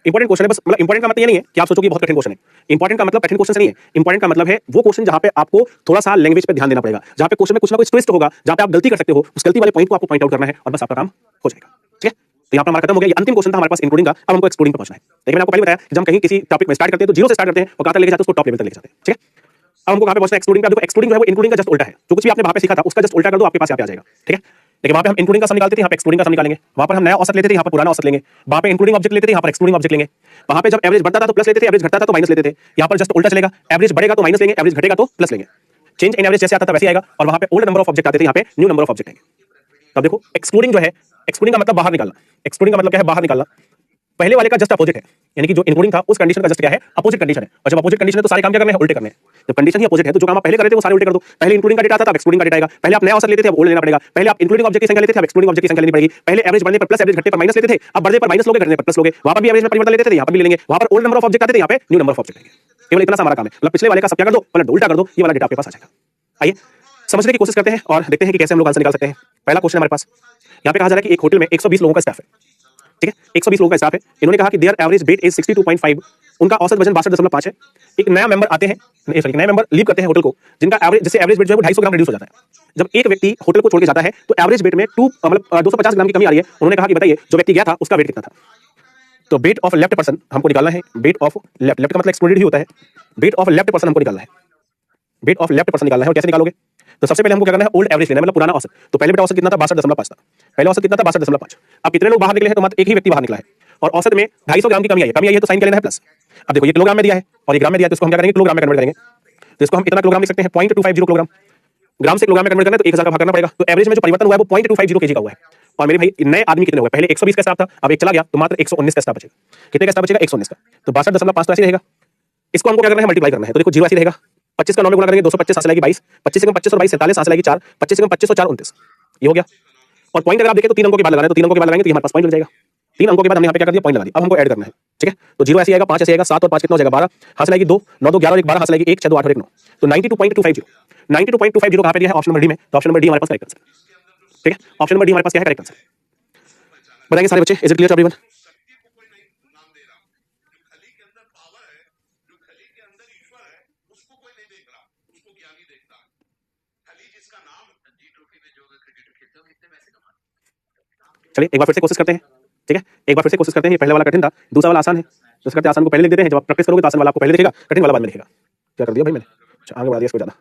इंपॉर्टेंट क्वेश्चन है। बस मतलब इंपॉर्टेंट का मतलब ये नहीं है कि आप सोचो कि बहुत कठिन क्वेश्चन है। इंपॉर्टेंट का मतलब कठिन क्वेश्चन से नहीं है। इंपॉर्टेंट का मतलब है वो क्वेश्चन जहां पे आपको थोड़ा सा लैंग्वेज पे ध्यान देना पड़ेगा, जहां पे क्वेश्चन में कुछ ना कुछ ट्विस्ट होगा, जहां पे आप गलती कर सकते हो, उस गलती वाले पॉइंट को आपको पॉइंट आउट करना है और बस आपका काम हो जाएगा। ठीक है? तो यहाँ पर हमारा खत्म हो गया। ये अंतिम क्वेश्चन था हमारे पास इंक्लूडिंग का। अब हमको एक्सक्लूडिंग पे पहुंचना है। लेकिन मैंने आपको पहले बताया कि जब हम कहीं किसी टॉपिक में स्टार्ट करते हैं तो जीरो से स्टार्ट करते हैं और कहां तक लेके जाते हैं? उसको टॉप लेवल तक लेके जाते हैं। ठीक है? अब हमको कहां पे पहुंचना है? एक्सक्लूडिंग का। देखो एक्सक्लूडिंग जो है वो इंक्लूडिंग का जस्ट उल्टा है। जो कुछ भी आपने वहां पे सीखा था उसका जस्ट उल्टा कर दो, आपके पास यहाँ पे आ जाएगा। ठीक है? लेकिन वहां पे हम इंक्लूडिंग का सम निकालते थे, यहाँ पे एक्सक्लूडिंग का सम निकालेंगे। वहां पर हम नया औसत लेते थे, यहाँ पर पुराना औसत लेंगे। वहां पे इंक्लूडिंग ऑब्जेक्ट लेते थे, यहाँ पर एक्सक्लूडिंग ऑब्जेक्ट लेंगे। वहां पे जब एवरेज बढ़ता था तो प्लस लेते थे, एवरेज घटता था तो माइनस लेते थे। यहाँ पर जस्ट उल्टा चलेगा, एवरेज बढ़ेगा तो माइनस लेंगे, एवरेज घटेगा तो प्लस लेंगे। चेंज इन एवरेज जैसे आता था वैसे आएगा और वहां पे ओल्ड नंबर ऑफ ऑब्जेक्ट आते थे, यहाँ पे न्यू नंबर ऑफ ऑब्जेक्ट आएंगे। तब देखो एक्सक्लूडिंग जो है, एक्सक्लूडिंग का मतलब बाहर निकालना। एक्सक्लूडिंग का मतलब क्या है? बाहर निकालना। पहले वाले का जस्ट अपोजिट है, यानी कि जो इंक्लूडिंग था उस कंडीशन का जस्ट क्या है? अपोजिट कंडीशन है। और जब अपोजिट कंडीशन है तो सारे काम क्या करने हैं? उल्टे करने हैं। जब कंडीशन ही अपोजिट है तो जो काम आप पहले कर रहे थे वो सारे उल्टे कर दो। पहले इंक्लूडिंग का डेटा आता था, अब एक्सक्लूडिंग का डेटा आएगा। पहले आप नया औसत लेते थे, अब ओल्ड लेना पड़ेगा। पहले आप इंक्लूडिंग ऑब्जेक्ट की संख्या लेते थे, अब एक्सक्लूडिंग ऑब्जेक्ट की संख्या लेनी पड़ेगी। पहले एवरेज बढ़ने पर प्लस, एवरेज घटने पर माइनस लेते थे, अब बढ़ने पर माइनस लोगे, घटने पर प्लस लोगे। वहां पर भी एवरेज में परिवर्तन लेते थे, यहाँ पर भी लेंगे। वहां पर ओल्ड नंबर ऑफ ऑब्जेक्ट आते थे, यहाँ पे न्यू नंबर ऑफ ऑब्जेक्ट आएंगे। केवल इतना सा हमारा काम है। मतलब पिछले वाले का सब क्या कर दो, पलट दो, उल्टा कर दो, ये वाला डेटा आपके पास आ जाएगा। आइए समझने की कोशिश करते हैं और देखते हैं कि कैसे हम लोग आंसर निकाल सकते हैं। पहला क्वेश्चन हमारे पास यहाँ पे कहा जा रहा है कि एक होटल में 120 लोगों का स्टाफ है। ठीक है? 120 लोगों का स्टाफ है। इन्होंने कहा कि देयर एवरेज वेट इज 62.5, उनका औसत वजन 62.5 है। एक नया मेंबर आते हैं, सॉरी नया मेंबर लीव करते हैं होटल को, जिनका एवरेज जैसे एवरेज वेट जो है वो 250 ग्राम रिड्यूस हो जाता है। जब एक व्यक्ति होटल को छोड़ के जाता है तो एवरेज वेट में 250 ग्राम की कमी आ रही है। उन्होंने कहा कि बताइए जो व्यक्ति गया था उसका वेट कितना था? तो वेट ऑफ लेफ्ट पर्सन हमको निकालना है। वेट ऑफ लेफ्ट, लेफ्ट का मतलब एक्सक्लूडेड ही होता है। वेट ऑफ लेफ्ट पर्सन हमको निकालना है। वेट ऑफ लेफ्ट पर्सन निकालना है। और कैसे निकालोगे? तो सबसे पहले हमको क्या करना है? ओल्ड एवरेज लेना है, मतलब पुराना औसत। तो पहले बेटा औसत कितना था? 62.5 था। पहले औसत कितना था? 62.5। अब कितने लोग बाहर निकले हैं? तो मात्र एक ही व्यक्ति बाहर निकला है और औसत में 250 ग्राम की कमी आई है। कमी आई है तो साइन क्या लेना है? प्लस। अब देखो ये किलोग्राम में दिया है और ये ग्राम में दिया है, तो इसको हम क्या करेंगे? किलोग्राम में कन्वर्ट करेंगे। तो इसको हम इतना किलोग्राम लिख सकते हैं, 0.250 किलोग्राम। ग्राम से किलोग्राम में कन्वर्ट करना है तो 1000 का भाग करना पड़ेगा। तो एवरेज में जो परिवर्तन हुआ है वो 0.250 केजी का हुआ है। और मेरे भाई नए आदमी कितने हुए? पहले 120 का स्टाफ था, अब एक चला गया तो मात्र 119 का स्टाफ बचेगा। कितने का स्टाफ बचेगा? 119 का। तो 62.5 तो ऐसे रहेगा। इसको हमको क्या करना है? मल्टीप्लाई करना है। तो देखो जीरो ऐसे रहेगा। 25 का 9 में गुणा करेंगे 225 हासिल आएगी 22। 25 से कम 25 और 22 47 हासिल आएगी 4। 25 से कम 25 और 4 29। ये हो गया। और पॉइंट अगर आप देखें तो 3 अंकों के बाद लगाना है, तो 3 अंकों के बाद लगाएंगे तो हमारे पास पॉइंट मिल जाएगा। 3 अंकों के बाद हमने यहाँ पे क्या कर दिया? पॉइंट लगा दिया। अब हमको ऐड करना है। ठीक है? तो 0 ऐसे आएगा, 5 ऐसे आएगा, 7 और 5 कितना हो जाएगा? 12 हासिल आएगी 2, 9 2 11 और 1 12 हासिल आएगी 1, 6 2 8 और 1 9। तो 92.250 92.250 कहां पे दिया है? ऑप्शन नंबर डी में। तो ऑप्शन नंबर डी हमारे पास करेक्ट आंसर। ठीक है? ऑप्शन नंबर डी हमारे पास क्या है? Correct answer. बताएंगे सारे बच्चे, is it clear to everyone? चलिए एक बार फिर से कोशिश करते हैं। ठीक है? एक बार फिर से कोशिश करते हैं। ये पहले वाला कठिन था, दूसरा वाला आसान है। तो करते आसान को पहले लिख देते हैं। जब आप प्रैक्टिस करोगे तो आसान वाला आपको पहले दिखेगा, कठिन वाला बाद में दिखेगा। क्या कर दिया भाई मैंने? अच्छा आगे बढ़ा दिया इसको ज्यादा।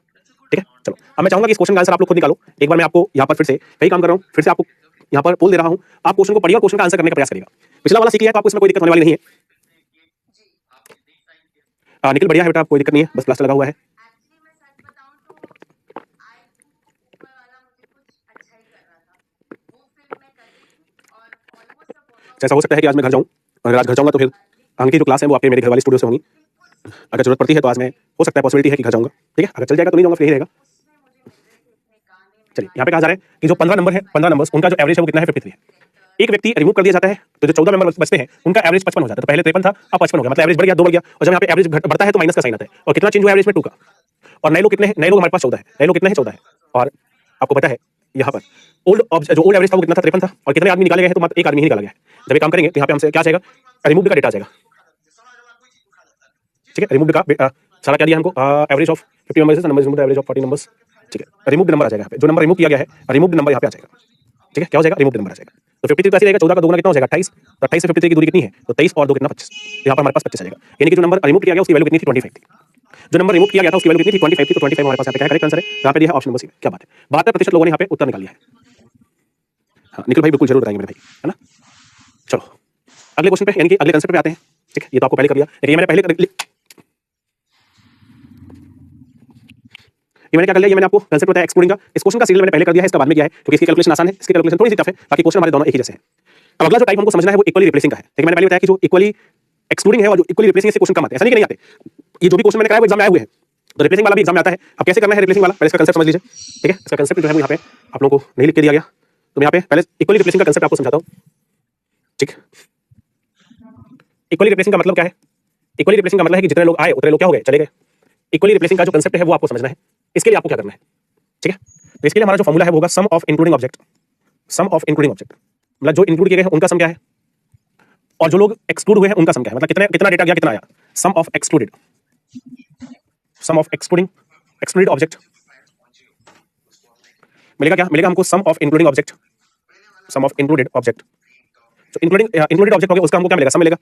ठीक है? चलो अब मैं चाहूंगा कि इस क्वेश्चन का आंसर आप लोग खुद निकालो। एक बार मैं आपको यहाँ पर फिर से वही काम कर रहा हूँ, फिर से आपको यहाँ पर पोल दे रहा हूँ। आप क्वेश्चन को पढ़िए और क्वेश्चन का आंसर करने का प्रयास करिएगा। पिछला वाला सीख लिया तो आपको इसमें कोई दिक्कत होने वाली नहीं है। निखिल बढ़िया है बेटा, कोई दिक्कत नहीं है, बस प्लास्टर लगा हुआ है। ऐसा हो सकता है कि आज मैं घर जाऊँ, और अगर आज घर जाऊँगा तो फिर आगे की जो क्लास है वो आपके मेरे घर वाले स्टूडियो से होंगी। अगर जरूरत पड़ती है तो आज मैं, हो सकता है पॉसिबिलिटी है कि घर जाऊँगा, ठीक है। अगर चल जाएगा तो नहीं जाऊँगा, फिर यही रहेगा। चलिए, यहाँ पे कहा जा रहा है कि जो 15 नंबर है, 15 नंबर्स उनका जो एवरेज है वो कितना है, 53 है। एक व्यक्ति रिमूव कर दिया जाता है तो जो 14 मेंबर बचते हैं उनका एवरेज 55 हो जाता है। तो पहले 53 था, अब 55 हो गया, मतलब एवरेज बढ़ गया, 2 बढ़ गया। और जब यहाँ पे एवरेज बढ़ता है तो माइनस का साइन आता है, और कितना चेंज हुआ एवरेज में, 2 का। और नए लोग कितने हैं, नए लोग हमारे पास 14 है, नए लोग कितने हैं, 14 है। और आपको पता है यहाँ पर जो ओल्ड एवरेज था वो कितना था, 53 था, और कितने आदमी निकाले गए हैं, तो मात्र एक आदमी ही निकाला गया है। जब ये काम करेंगे तो यहाँ पे हमसे क्या चाहेगा, रिमूव का डेटा आ जाएगा, ठीक है। रिमूव का सारा क्या दिया हमको, average of 50 numbers, number average of 40 numbers, ठीक है। रिमूव नंबर आ जाएगा यहाँ पे, जो नंबर रिमूव किया गया है, रिमूव नंबर यहाँ पे आ जाएगा, ठीक है। क्या हो जाएगा, रिमूव नंबर आ जाएगा। तो 53 कैसे रहेगा, 14 का दोगुना कितना हो जाएगा, 28। तो 28 से 53 की दूरी कितनी है, तो 23 और 2 कितना, 25। तो यहाँ पर हमारे पास 25 आ जाएगा, यानी कि जो नंबर रिमूव किया गया उसकी वैल्यू कितनी थी, 25 थी। जो नंबर रिमूव किया गया था उसकी वैल्यू कितनी थी, 25 थी। तो 25 हमारे पास यहाँ पे क्या करेक्ट आंसर है, यहाँ पे दिया है ऑप्शन नंबर सी। क्या बात है, 72% लोगों ने यहाँ पे उत्तर निकाल लिया है। हाँ, निखिल भाई बिल्कुल जरूर बताएंगे मेरे भाई, है ना। चलो अगले क्वेश्चन पे, यानी कि अगले कंसेप्ट पे आते हैं, ठीक है। ये तो आपको पहले कर दिया, ये मैंने पहले ये मैंने क्या कर लिया, ये मैंने आपको कंसेप्ट बताया एक्सक्लूडिंग का। इस क्वेश्चन का सीरियल मैंने पहले कर दिया है, इसका बाद में किया है, क्योंकि इसकी कैलकुलेशन आसान है, इसकी कैलकुलेशन थोड़ी सी टफ है, बाकी क्वेश्चन हमारे दोनों एक ही जैसे हैं। अब अगला जो टाइप हमको समझना है वो इक्वली रिप्लेसिंग का है। देखिए मैंने पहले बताया कि जो इक्वली एक्सक्लूडिंग है और जो इक्वली रिप्लेसिंग से क्वेश्चन कम आते हैं, ऐसा नहीं कि नहीं आते। ये जो भी क्वेश्चन मैंने कराया वो एग्जाम में आए हुए हैं, तो रिप्लेसिंग वाला भी एग्जाम में आता है। अब कैसे करना है रिप्लेसिंग वाला, पहले इसका कंसेप्ट समझ लीजिए, ठीक है। इसका कंसेप्ट जो है वो यहाँ पे आप लोगों को नहीं लिख के दिया गया, तो मैं यहाँ पे पहले इक्वली रिप्लेसिंग का कंसेप्ट आपको समझाता हूँ, ठीक। इक्वली रिप्लेसिंग का मतलब क्या है, इक्वली रिप्लेसिंग का मतलब है कि जितने लोग आए उतने लोग क्या हो गए, चले गए। इक्वली रिप्लेसिंग का जो कंसेप्ट है वो आपको समझना है। इसके लिए आपको क्या करना है, ठीक है। तो इसके लिए हमारा जो फॉर्मूला है वो होगा sum of including object. Sum of including object मतलब जो इंक्लूड किए गए हैं उनका सम क्या है, और जो लोग एक्सक्लूड हुए हैं उनका सम क्या है, मतलब कितने कितना डेटा गया, कितना आया। Sum of excluded, sum of excluding excluded object मिलेगा क्या, मिलेगा हमको sum of including object, sum of included object. जो इंक्लूडेड ऑब्जेक्ट हो गया उसका हमको क्या मिलेगा, सम मिलेगा।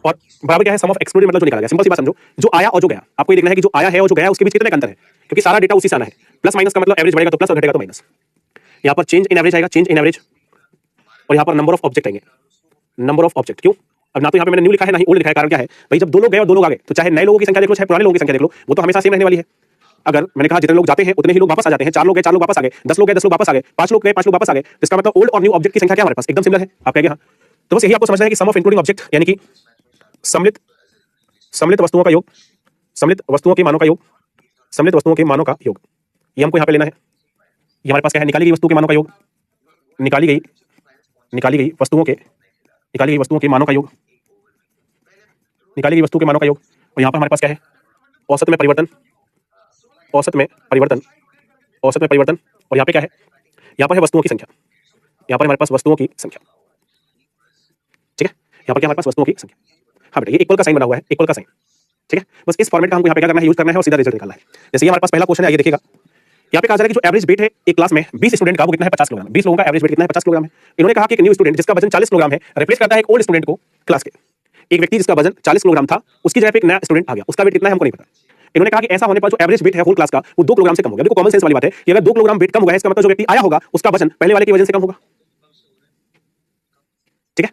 और बराबर क्या है, सम ऑफ एक्सक्लूडेड मतलब जो निकाला गया। सिंपल सी बात समझो, जो आया और जो गया, आपको ये देखना है कि जो आया है और जो गया है उसके बीच कितने का अंतर है, क्योंकि सारा डेटा उसी से आना है। प्लस माइनस का मतलब एवरेज बढ़ेगा तो प्लस और घटेगा तो माइनस। यहाँ पर चेंज इन एवरेज आएगा, चेंज इन एवरेज, और यहाँ पर नंबर ऑफ ऑब्जेक्ट आएंगे, नंबर ऑफ ऑब्जेक्ट। क्यों, अब ना तो यहाँ पे मैंने न्यू लिखा है ना ही ओल्ड लिखा है, कारण क्या है भाई, जब दो लोग गए और दो लोग आ गए, तो चाहे नए लोगों की संख्या देख लो चाहे पुराने लोगों की संख्या देख लो, वो तो हमेशा सेम रहने वाली है। अगर मैंने कहा जितने लोग जाते हैं उतने ही लोग वापस आ जाते हैं, 4 लोग गए 4 लोग वापस आ गए, 10 लोग गए 10 लोग वापस आ गए, 5 लोग गए 5 लोग वापस आ गए, तो इसका मतलब ओल्ड और न्यू ऑब्जेक्ट की संख्या क्या हमारे पास एकदम सिमिलर है, आप कहेंगे हाँ। तो बस यही आपको समझना है कि सम ऑफ इंक्लूडिंग ऑब्जेक्ट यानी कि सम्मिलित सम्मिलित वस्तुओं का योग, सम्मिलित वस्तुओं के मानों का योग, सम्मिलित वस्तुओं के मानों का योग, ये हमको यहाँ पे लेना है। ये हमारे पास क्या है, निकाली गई वस्तुओं के मानों का योग, निकाली गई वस्तुओं के, निकाली गई वस्तुओं के मानों का योग, निकाली गई वस्तु के मानों का योग। और यहाँ पर हमारे पास क्या है, औसत में परिवर्तन, औसत में परिवर्तन, औसत में परिवर्तन। और यहाँ पे क्या है, यहाँ पर है वस्तुओं की संख्या, यहाँ पर हमारे पास वस्तुओं की संख्या, ठीक है। यहाँ पर क्या हमारे पास वस्तुओं की संख्या, हाँ बेटा ये इक्वल का साइन बना हुआ है, इक्वल का साइन, ठीक है। बस इस फॉर्मेट का हमको यहाँ पे क्या करना है, यूज करना है और सीधा रिजल्ट निकालना है। जैसे ये हमारे पास पहला क्वेश्चन है, ये देखिएगा। यहाँ पे कहा जा रहा है कि जो एवरेज वेट है एक क्लास में 20 स्टूडेंट का वो कितना है, 50 किलोग्राम। 20 लोगों का एवरेज वेट कितना है, 50 किलोग्राम है। इन्होंने कहा कि एक न्यू स्टूडेंट जिसका वजन 40 किलोग्राम है रिप्लेस करता है एक ओल्ड स्टूडेंट को क्लास के। एक व्यक्ति जिसका वजन 40 किलोग्राम था उसकी जगह पे एक नया स्टूडेंट आ गया, उसका वेट कितना है हमको नहीं पता। इन्होंने कहा कि ऐसा होने पर जो एवरेज वेट है होल क्लास का वो 2 किलोग्राम से कम हो गया। देखो कॉमन सेंस वाली बात है कि अगर 2 किलोग्राम वेट कम हुआ है इसका मतलब जो व्यक्ति आया होगा उसका वजन पहले वाले के वजन से कम होगा, ठीक है।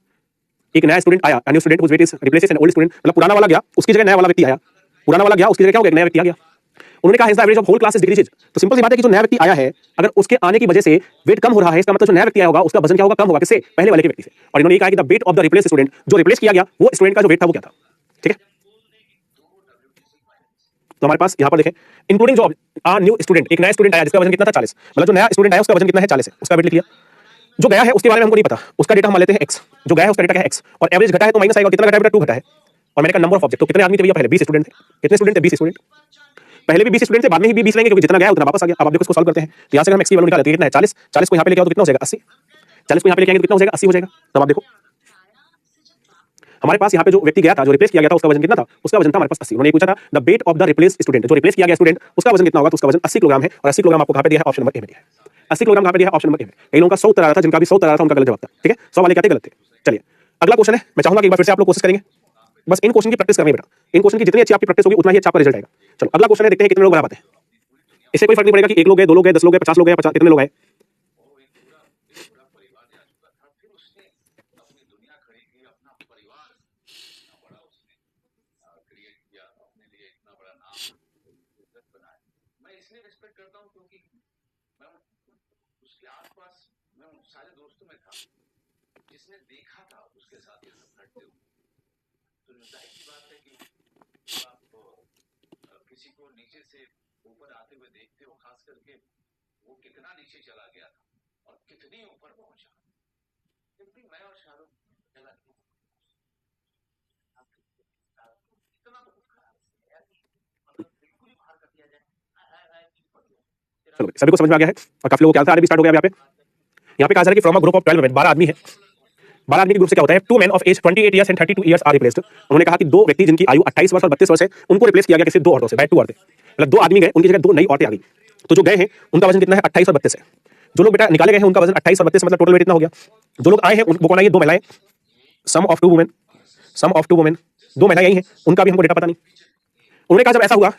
एक नया स्टूडेंट आया, new student whose weight is replaces an old student, मतलब पुराना वाला गया उसकी जगह नया वाला व्यक्ति आया, पुराना वाला गया उसकी जगह क्या हो गया, नया व्यक्ति आ गया। उन्होंने कहा average of whole class is decreases. तो सिंपल सी बात है कि जो नया व्यक्ति आया है अगर उसके आने की वजह से वेट कम हो रहा है इसका मतलब जो नया व्यक्ति आया होगा उसका वजन क्या होगा, कम होगा, किससे, पहले वाले के व्यक्ति से। और इन्होंने कहा कि the weight of the replace student, जो रिप्लेस किया गया वो स्टूडेंट का जो वेट था वो क्या था, ठीक है। तो हमारे पास यहाँ पर देखें इंक्लूडिंग जो न्यू स्टूडेंट, एक नया स्टूडेंट आया जिसका वजन कितना था 40, मतलब जो नया स्टूडेंट आया उसका वजन कितना है 40 है, उसका वेट लिख लिया। जो गया है उसके बारे में हमको नहीं पता, उसका डेटा हम लेते हैं x, जो गया है उसका डेटा क्या है x, और एवरेज घटा है तो माइनस आएगा, कितना घटा है बेटा 2 घटा है। और मैंने कहा नंबर ऑफ ऑब्जेक्ट, तो कितने आदमी थे भैया, पहले 20 स्टूडेंट थे। कितने स्टूडेंट थे, 20 स्टूडेंट। पहले भी 20 स्टूडेंट थे, बाद में ही 20 रहेंगे क्योंकि जितना गया उतना वापस आ गया। अब आप देखो इसको सॉल्व करते हैं, तो यहाँ से हम x की वैल्यू निकाल लेते हैं, कितना है 40, 40 को यहाँ पे लेके आओ तो कितना हो जाएगा 80, 40 को यहाँ पे लेके आएंगे तो कितना हो जाएगा 80 हो जाएगा। तब आप देखो हमारे पास यहाँ पे जो व्यक्ति गया था, जो रिप्लेस किया गया था उसका वजन कितना था, उसका वजन था हमारे पास 80। उन्होंने पूछा था the weight of the replace student, जो रिप्लेस किया गया स्टूडेंट उसका वजन कितना होगा, तो उसका वजन 80 किलोग्राम है। और 80 किलोग्राम आपको कहाँ पे दिया है, ऑप्शन नंबर ए में दिया है। 80 किलोग्राम कहाँ पे दिया है, ऑप्शन नंबर ए में। कई लोगों का 100 उत्तर आ रहा था, जिनका भी 100 उत्तर आ रहा था उनका गलत जवाब था, ठीक है। 100 वाले क्या थे, गलत थे। चलिए अगला क्वेश्चन है, मैं चाहूंगा कि एक बार फिर से आप लोग कोशिश करेंगे, बस इन क्वेश्चन की प्रैक्टिस करनी है बेटा। इन क्वेश्चन की जितनी अच्छी आपकी प्रैक्टिस होगी उतना ही अच्छा आपका रिजल्ट आएगा। चलो अगला क्वेश्चन है, देखते हैं कितने लोग बराबर हैं। इससे कोई फर्क नहीं पड़ेगा कि 1 लोग गए 2 लोग गए 10 लोग गए 50 लोग गए, कितने लोग आए। जिसने देखा था उसके साथ ये सब घटते हुए, तो जाहिर सी बात है कि जब आप किसी को नीचे से ऊपर आते हुए देखते हो, खास करके वो कितना नीचे चला गया था और कितनी ऊपर पहुंचा, क्योंकि मैं और शाहरुख चला इतना तो कुछ खराब है यार, मतलब बिल्कुल ही बाहर कर दिया जाए। चलो भाई, सभी को समझ में आ गया है और काफी लोगों के आंसर आने भी स्टार्ट हो गया। यहाँ पे कहा जा रहा है कि from a group of 12 main, 12 आदमी है। 12 आदमी के ग्रुप से क्या होता है, 2 men of age 28 years and 32 years are replaced. उन्होंने कहा कि दो व्यक्ति जिनकी आयु 28 वर्ष और 32 वर्ष है, उनको रिप्लेस किया गया किसी दो औरतों से, बाय 2 औरतें। मतलब 2 आदमी गए, उनकी जगह 2 नई औरतें आ गई। तो जो गए हैं उनका वजन कितना है, 28 और 32 है। जो लोग बेटा निकाले गए हैं उनका वजन 28 और 32, मतलब टोटल वेट इतना हो गया। जो लोग आए हैं वो कौन आई है, 2 महिलाएं, sum of 2 women, sum of 2 women, 2 महिलाएं आई हैं, उनका भी हमको डेटा पता नहीं। उन्होंने कहा जब ऐसा हुआ,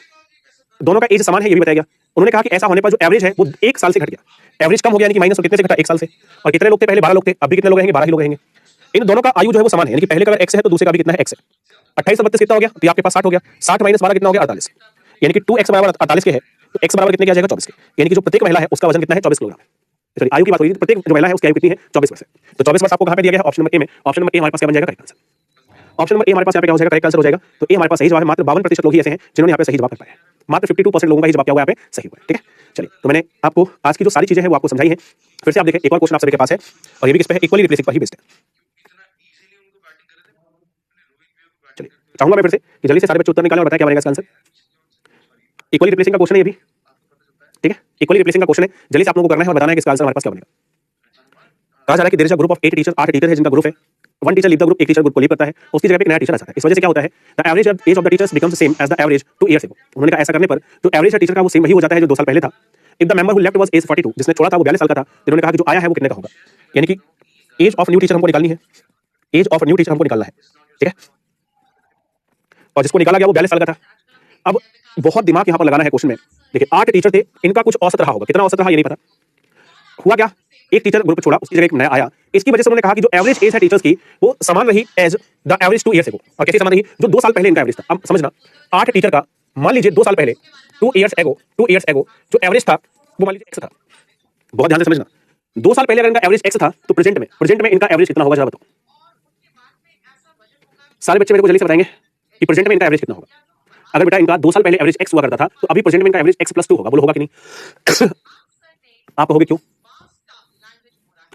दोनों का एज समान है, ये भी बताया गया। उन्होंने कहा कि ऐसा होने पर जो एवरेज है वो 1 साल से घट गया। एवरेज कम हो गया, यानी कि माइनस कितने से घटा, 1 साल से। और कितने लोग थे पहले, 12 लोग थे, अब भी कितने लोग रहेंगे, 12 ही लोग रहेंगे। इन दोनों का आयु जो है वो समान है, यानी कि पहले का अगर x है तो दूसरे का भी कितना है, x है। 28 और 32 कितना हो गया, तो आपके पास 60 हो गया। 60 माइनस 12 कितना हो गया, 48। यानी कि 2x बराबर 48 के है, तो x बराबर कितने के आ जाएगा, 24 के। यानी कि जो प्रत्येक महिला है उसका वजन कितना है, 24 किलोग्राम है। सॉरी, आयु की बात हो रही है, प्रत्येक जो महिला है उसकी आयु कितनी है, 24 वर्ष है। तो 24 वर्ष आपको कहां पे दिया गया है, ऑप्शन नंबर ए में। ऑप्शन नंबर ए हमारे पास क्या बन जाएगा, correct answer. Option number A हमारे पास यहाँ पे क्या हो जाएगा, करेक्ट आंसर हो जाएगा। तो ए हमारे पास सही जवाब है। मात्र 52% लोग ही ऐसे हैं जिन्होंने यहाँ पे सही जवाब कर पाए हैं। मात्र 52% लोगों का ही जवाब क्या हुआ, यहाँ पे सही हुआ है। ठीक है, चलिए, तो मैंने आपको आज की जो सारी चीजें हैं वो आपको समझाई हैं। फिर से आप देखें, एक और क्वेश्चन आप सभी के पास है और ये भी किस पे है, इक्वली रिप्लेसिंग पर ही बेस्ड है। चलिए, चाहूंगा मैं फिर से कि जल्दी से सारे बच्चे उत्तर निकालें और बताएं क्या बनेगा इसका आंसर। इक्वली रिप्लेसिंग का क्वेश्चन है ये भी, ठीक है। इक्वली रिप्लेसिंग का क्वेश्चन है, जल्दी से आप लोगों को करना है और बताना है कि इसका आंसर हमारे पास क्या बनेगा। कहा जा रहा है कि there is a group of 8 teachers, 8 teacher है जिनका ग्रुप है। One teacher leave the group, एक टीचर ग्रुप को लीव करता है, उसकी जगह पे एक नया टीचर आ जाता है। इस वजह से क्या होता है, the average age of the teachers becomes same age the average 2 years ago. उन्होंने कहा ऐसा करने पर जो एवरेज है टीचर का वो सेम वही हो जाता है जो 2 साल पहले था। If the member who left was age 42, जिसने छोड़ा था वो 42 साल का था, तो इन्होंने कहा कि जो आया है वो कितने का होगा। यानी कि एज ऑफ न्यू टीचर हमको निकालनी है, एज ऑफ न्यू टीचर हमको निकालना है, ठीक है। और जिसको निकाला गया वो 42 साल का था। अब बहुत दिमाग यहाँ पर लगाना है क्वेश्चन में। देखिए, 8 टीचर थे, इनका कुछ औसत रहा होगा, कितना औसत रहा ये नहीं पता। हुआ क्या, एक टीचर ग्रुप छोड़ा, उसकी जगह एक नया आया। इसकी वजह से उन्होंने कहा कि जो एवरेज एज है टीचर्स की वो समान रही एज द एवरेज 2 इयर्स एगो। और कैसे समान रही, जो 2 साल पहले इनका एवरेज था। अब समझना, 8 टीचर का मान लीजिए 2 साल पहले 2 इयर्स एगो जो एवरेज था वो मान लीजिए एक्स था। बहुत ध्यान से समझना, 2 साल पहले अगर इनका एवरेज एक्स था तो प्रेजेंट में इनका एवरेज कितना होगा, जरा बताओ। सारे बच्चे मेरे को जल्दी से बताएंगे कि प्रेजेंट में इनका एवरेज कितना होगा। अगर बेटा इनका 2 साल पहले एवरेज एक्स हुआ करता था तो अभी प्रेजेंट में इनका एवरेज एक्स प्लस 2 होगा। बोलो होगा कि नहीं। आप कहोगे क्यों।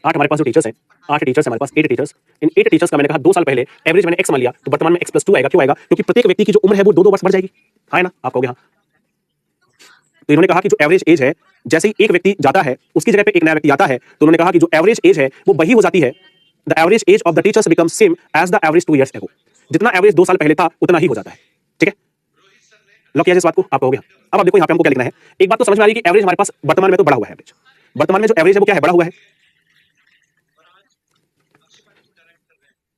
8 हमारे पास जो टीचर्स हैं, 8 टीचर्स हमारे पास, 8 टीचर्स। इन 8 टीचर्स का मैंने कहा 2 साल पहले एवरेज मैंने x मान लिया, तो वर्तमान में x + 2 आएगा। क्यों आएगा, क्योंकि प्रत्येक व्यक्ति की जो उम्र है वो 2-2 वर्ष बढ़ जाएगी। हाँ है ना, आप कहोगे हाँ। तो इन्होंने कहा कि जो एवरेज एज है, जैसे ही एक व्यक्ति जाता है उसकी जगह पे एक नया व्यक्ति आता है, तो उन्होंने कहा कि जो एवरेज एज है वो वही हो जाती है, the average age of the teachers becomes same age the average 2 years ago. जितना एवरेज 2 साल पहले था उतना ही हो जाता है, ठीक है। लॉक किया इस बात को, आप कहोगे। अब आप देखो यहाँ पे हमको क्या लिखना है। एक बात तो समझ में आ रही है कि एवरेज हमारे पास वर्तमान में तो बढ़ा हुआ है। एवरेज वर्तमान में जो एवरेज है वो क्या है, बढ़ा हुआ है।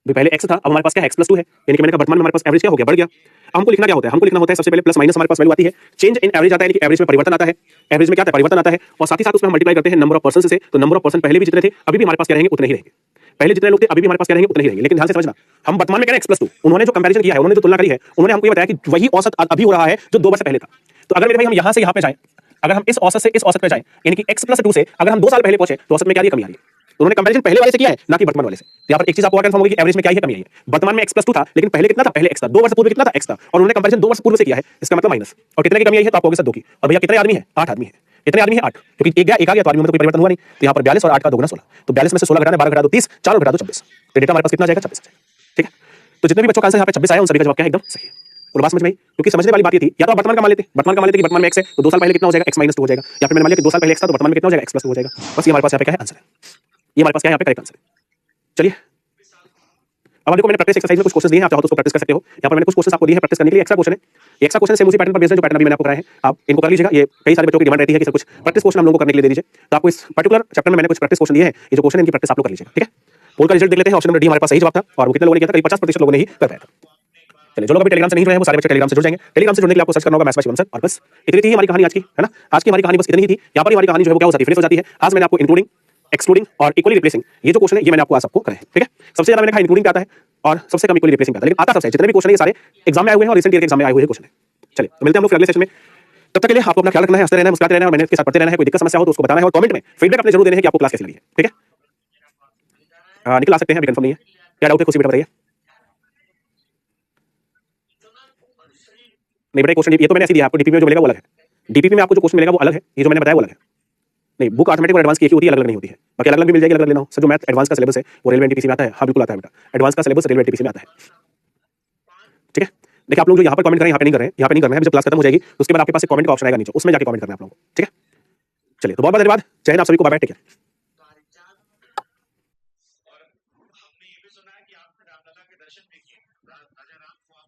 पहले x था, अब हमारे पास क्या है, x + 2 है। यानी कि मैंने कहा वर्तमान में हमारे पास एवरेज क्या हो गया, बढ़ गया। अब हमको लिखना क्या होता है, हमको लिखना होता है सबसे पहले प्लस माइनस हमारे पास वैल्यू आती है। चेंज इन एवरेज आता है, यानी कि एवरेज में परिवर्तन आता है। एवरेज में क्या आता है, परिवर्तन आता है। और साथ ही साथ उसमें हम मल्टीप्लाई करते हैं नंबर ऑफ पर्सन से। तो नंबर ऑफ पर्सन पहले भी जितने थे अभी भी हमारे पास क्या रहेंगे, उतने ही रहेंगे। पहले जितने लोग थे अभी भी हमारे पास क्या रहेंगे, उतने ही रहेंगे। लेकिन ध्यान से समझना, हम वर्तमान में कह रहे हैं x + 2। उन्होंने जो कंपैरिजन किया है, उन्होंने जो तुलना करी है, उन्होंने हमको ये बताया कि वही औसत अभी हो रहा है जो 2 वर्ष पहले था। तो अगर मेरे भाई हम यहाँ से यहाँ पे जाएं, अगर हम इस औसत से इस औसत पे जाएं, यानी कि x + 2 से अगर हम 2 साल पहले पहुंचे तो औसत में क्या कमी आ रही है। उन्होंने कंपैरिजन पहले वाले से किया है, ना कि वर्तमान वाले से। तो यहाँ पर एक चीज आपको और कंफर्म होगी कि एवरेज में क्या है, कमी आई है। वर्तमान में x + 2 था, लेकिन पहले कितना था, पहले x था। 2 वर्ष पूर्व कितना था, x था। और उन्होंने कंपैरिजन 2 वर्ष पूर्व से किया है, इसका मतलब माइनस। और कितने की कमी आई है, तो आप कहोगे सर 2 की। और भैया कितने आदमी है, 8 आदमी है। कितने आदमी है, 8, क्योंकि एक गया एक आ गया तो आदमी में तो कोई परिवर्तन हुआ नहीं। तो यहाँ पर 42 और 8 का दोगुना 16। तो 42 में से 16 घटाना, 12 घटा दो 30, 4 और घटा दो 26। तो डेटा हमारे पास कितना जाएगा, 26 जाएगा, ठीक है। तो जितने भी बच्चों का आंसर यहाँ पे 26 आया उन सभी का जवाब क्या है, एकदम सही है। बोलो बात समझ में आई। क्योंकि समझने वाली बात ये थी, या तो आप वर्तमान का मान लेते, वर्तमान का मान लेते कि वर्तमान में x है तो 2 साल पहले कितना हो जाएगा, x - 2 हो जाएगा। या फिर मैंने मान लिया कि 2 साल पहले x था तो वर्तमान में कितना हो जाएगा, x + 2 हो जाएगा। बस ये हमारे पास यहाँ पे क्या है, आंसर है। ये हमारे पास क्या है, यहाँ पे करेक्ट आंसर है। चलिए, अब देखो मैंने प्रैक्टिस एक्सरसाइज में कुछ क्वेश्चन दिए हैं, आप चाहो तो उसको प्रैक्टिस कर सकते हो। यहाँ पर मैंने कुछ क्वेश्चन आपको दिए हैं प्रैक्टिस करने के लिए। एक्स्ट्रा क्वेश्चन है, एक्स्ट्रा क्वेश्चन सेम उसी पैटर्न पर बेस्ड है जो पैटर्न अभी मैंने आपको कराए हैं। आप इनको कर लीजिएगा। ये कई सारे बच्चों की डिमांड रहती है कि सर कुछ प्रैक्टिस क्वेश्चन हम लोगों को करने के लिए दे दीजिए। तो आपको इस पर्टिकुलर चैप्टर में मैंने कुछ प्रैक्टिस क्वेश्चन दिए हैं, ये जो क्वेश्चन इनकी प्रैक्टिस आप लोग कर लीजिएगा, ठीक है। पोल का रिजल्ट देख लेते हैं। ऑप्शन नंबर डी हमारे पास सही जवाब था और वो कितने लोगों ने किया था, करीब 50% लोगों ने ही कर पाया था। चलिए, जो लोग अभी टेलीग्राम से नहीं जुड़े हैं वो सारे बच्चे टेलीग्राम से जुड़ जाएंगे। टेलीग्राम से जुड़ने के लिए आपको सर्च करना होगा मैथ्स बाय शिवम सर। और बस इतनी थी हमारी कहानी आज की, है ना। आज की हमारी कहानी बस इतनी ही थी। यहाँ पर हमारी कहानी जो है वो क्या हो जाती है, फिनिश हो जाती है। आज मैंने आपको इंक्लूडिंग, एक्सक्लूडिंग और इक्वली रिप्लेसिंग, ये जो क्वेश्चन है ये मैंने आपको आज सबको कराए हैं, ठीक है। सबसे ज्यादा मैंने कहा इंक्लूडिंग पे आता है और सबसे कम इक्वली रिप्लेसिंग पे आता है, लेकिन आता सबसे है। जितने भी क्वेश्चन है ये सारे एग्जाम में आए हुए हैं और रिसेंट ईयर के एग्जाम में आए हुए हैं क्वेश्चन है। चलिए, तो मिलते हैं हम लोग अगले सेशन में। तब तक के लिए आपको अपना ख्याल रखना है, हंसते रहना है, मुस्कुराते रहना है और मेहनत के साथ पढ़ते रहना है। कोई दिक्कत समस्या हो तो उसको बताना है और कमेंट में फीडबैक अपने जरूर देना है कि आपको क्लास कैसी लगी है, ठीक है। निकल आ सकते हैं, अभी कंफर्म नहीं है। क्या डाउट है, क्वेश्चन बेटा बताइए। नहीं बेटा, क्वेश्चन ये तो मैंने ऐसे दिया आपको, डीपीपी में जो मिलेगा वो अलग है। डीपीपी में आपको जो क्वेश्चन मिलेगा वो अलग है, ये जो मैंने बताया वो अलग है। नहीं, बुक अर्थमेटिक और एडवांस की एक ही होती है, अलग अलग नहीं होती है। बाकी अलग अलग भी मिल जाएगी, अलग अलग लेना हो। सर जो मैथ एडवांस का सिलेबस है वो रेलवे एनटीपीसी में आता है। हाँ बिल्कुल आता है बेटा, एडवांस का सिलेबस रेलवे एनटीपीसी में आता है। ठीक है, देखिए आप लोग जो यहाँ पर कमेंट करें, यहाँ पे नहीं कर रहे हैं, यहाँ पे नहीं करना है। जब क्लास खत्म हो जाएगी तो उसके बाद आपके पास एक कमेंट का ऑप्शन आएगा नीचे, उसमें जाके कमेंट करना है आप लोगों को। ठीक है, चलिए तो बहुत बहुत धन्यवाद, जय हिंद आप सभी को, बाय बाय, टेक केयर। और हमने ये भी सुना है कि आपने रामलला के दर्शन भी किए, राजा राम को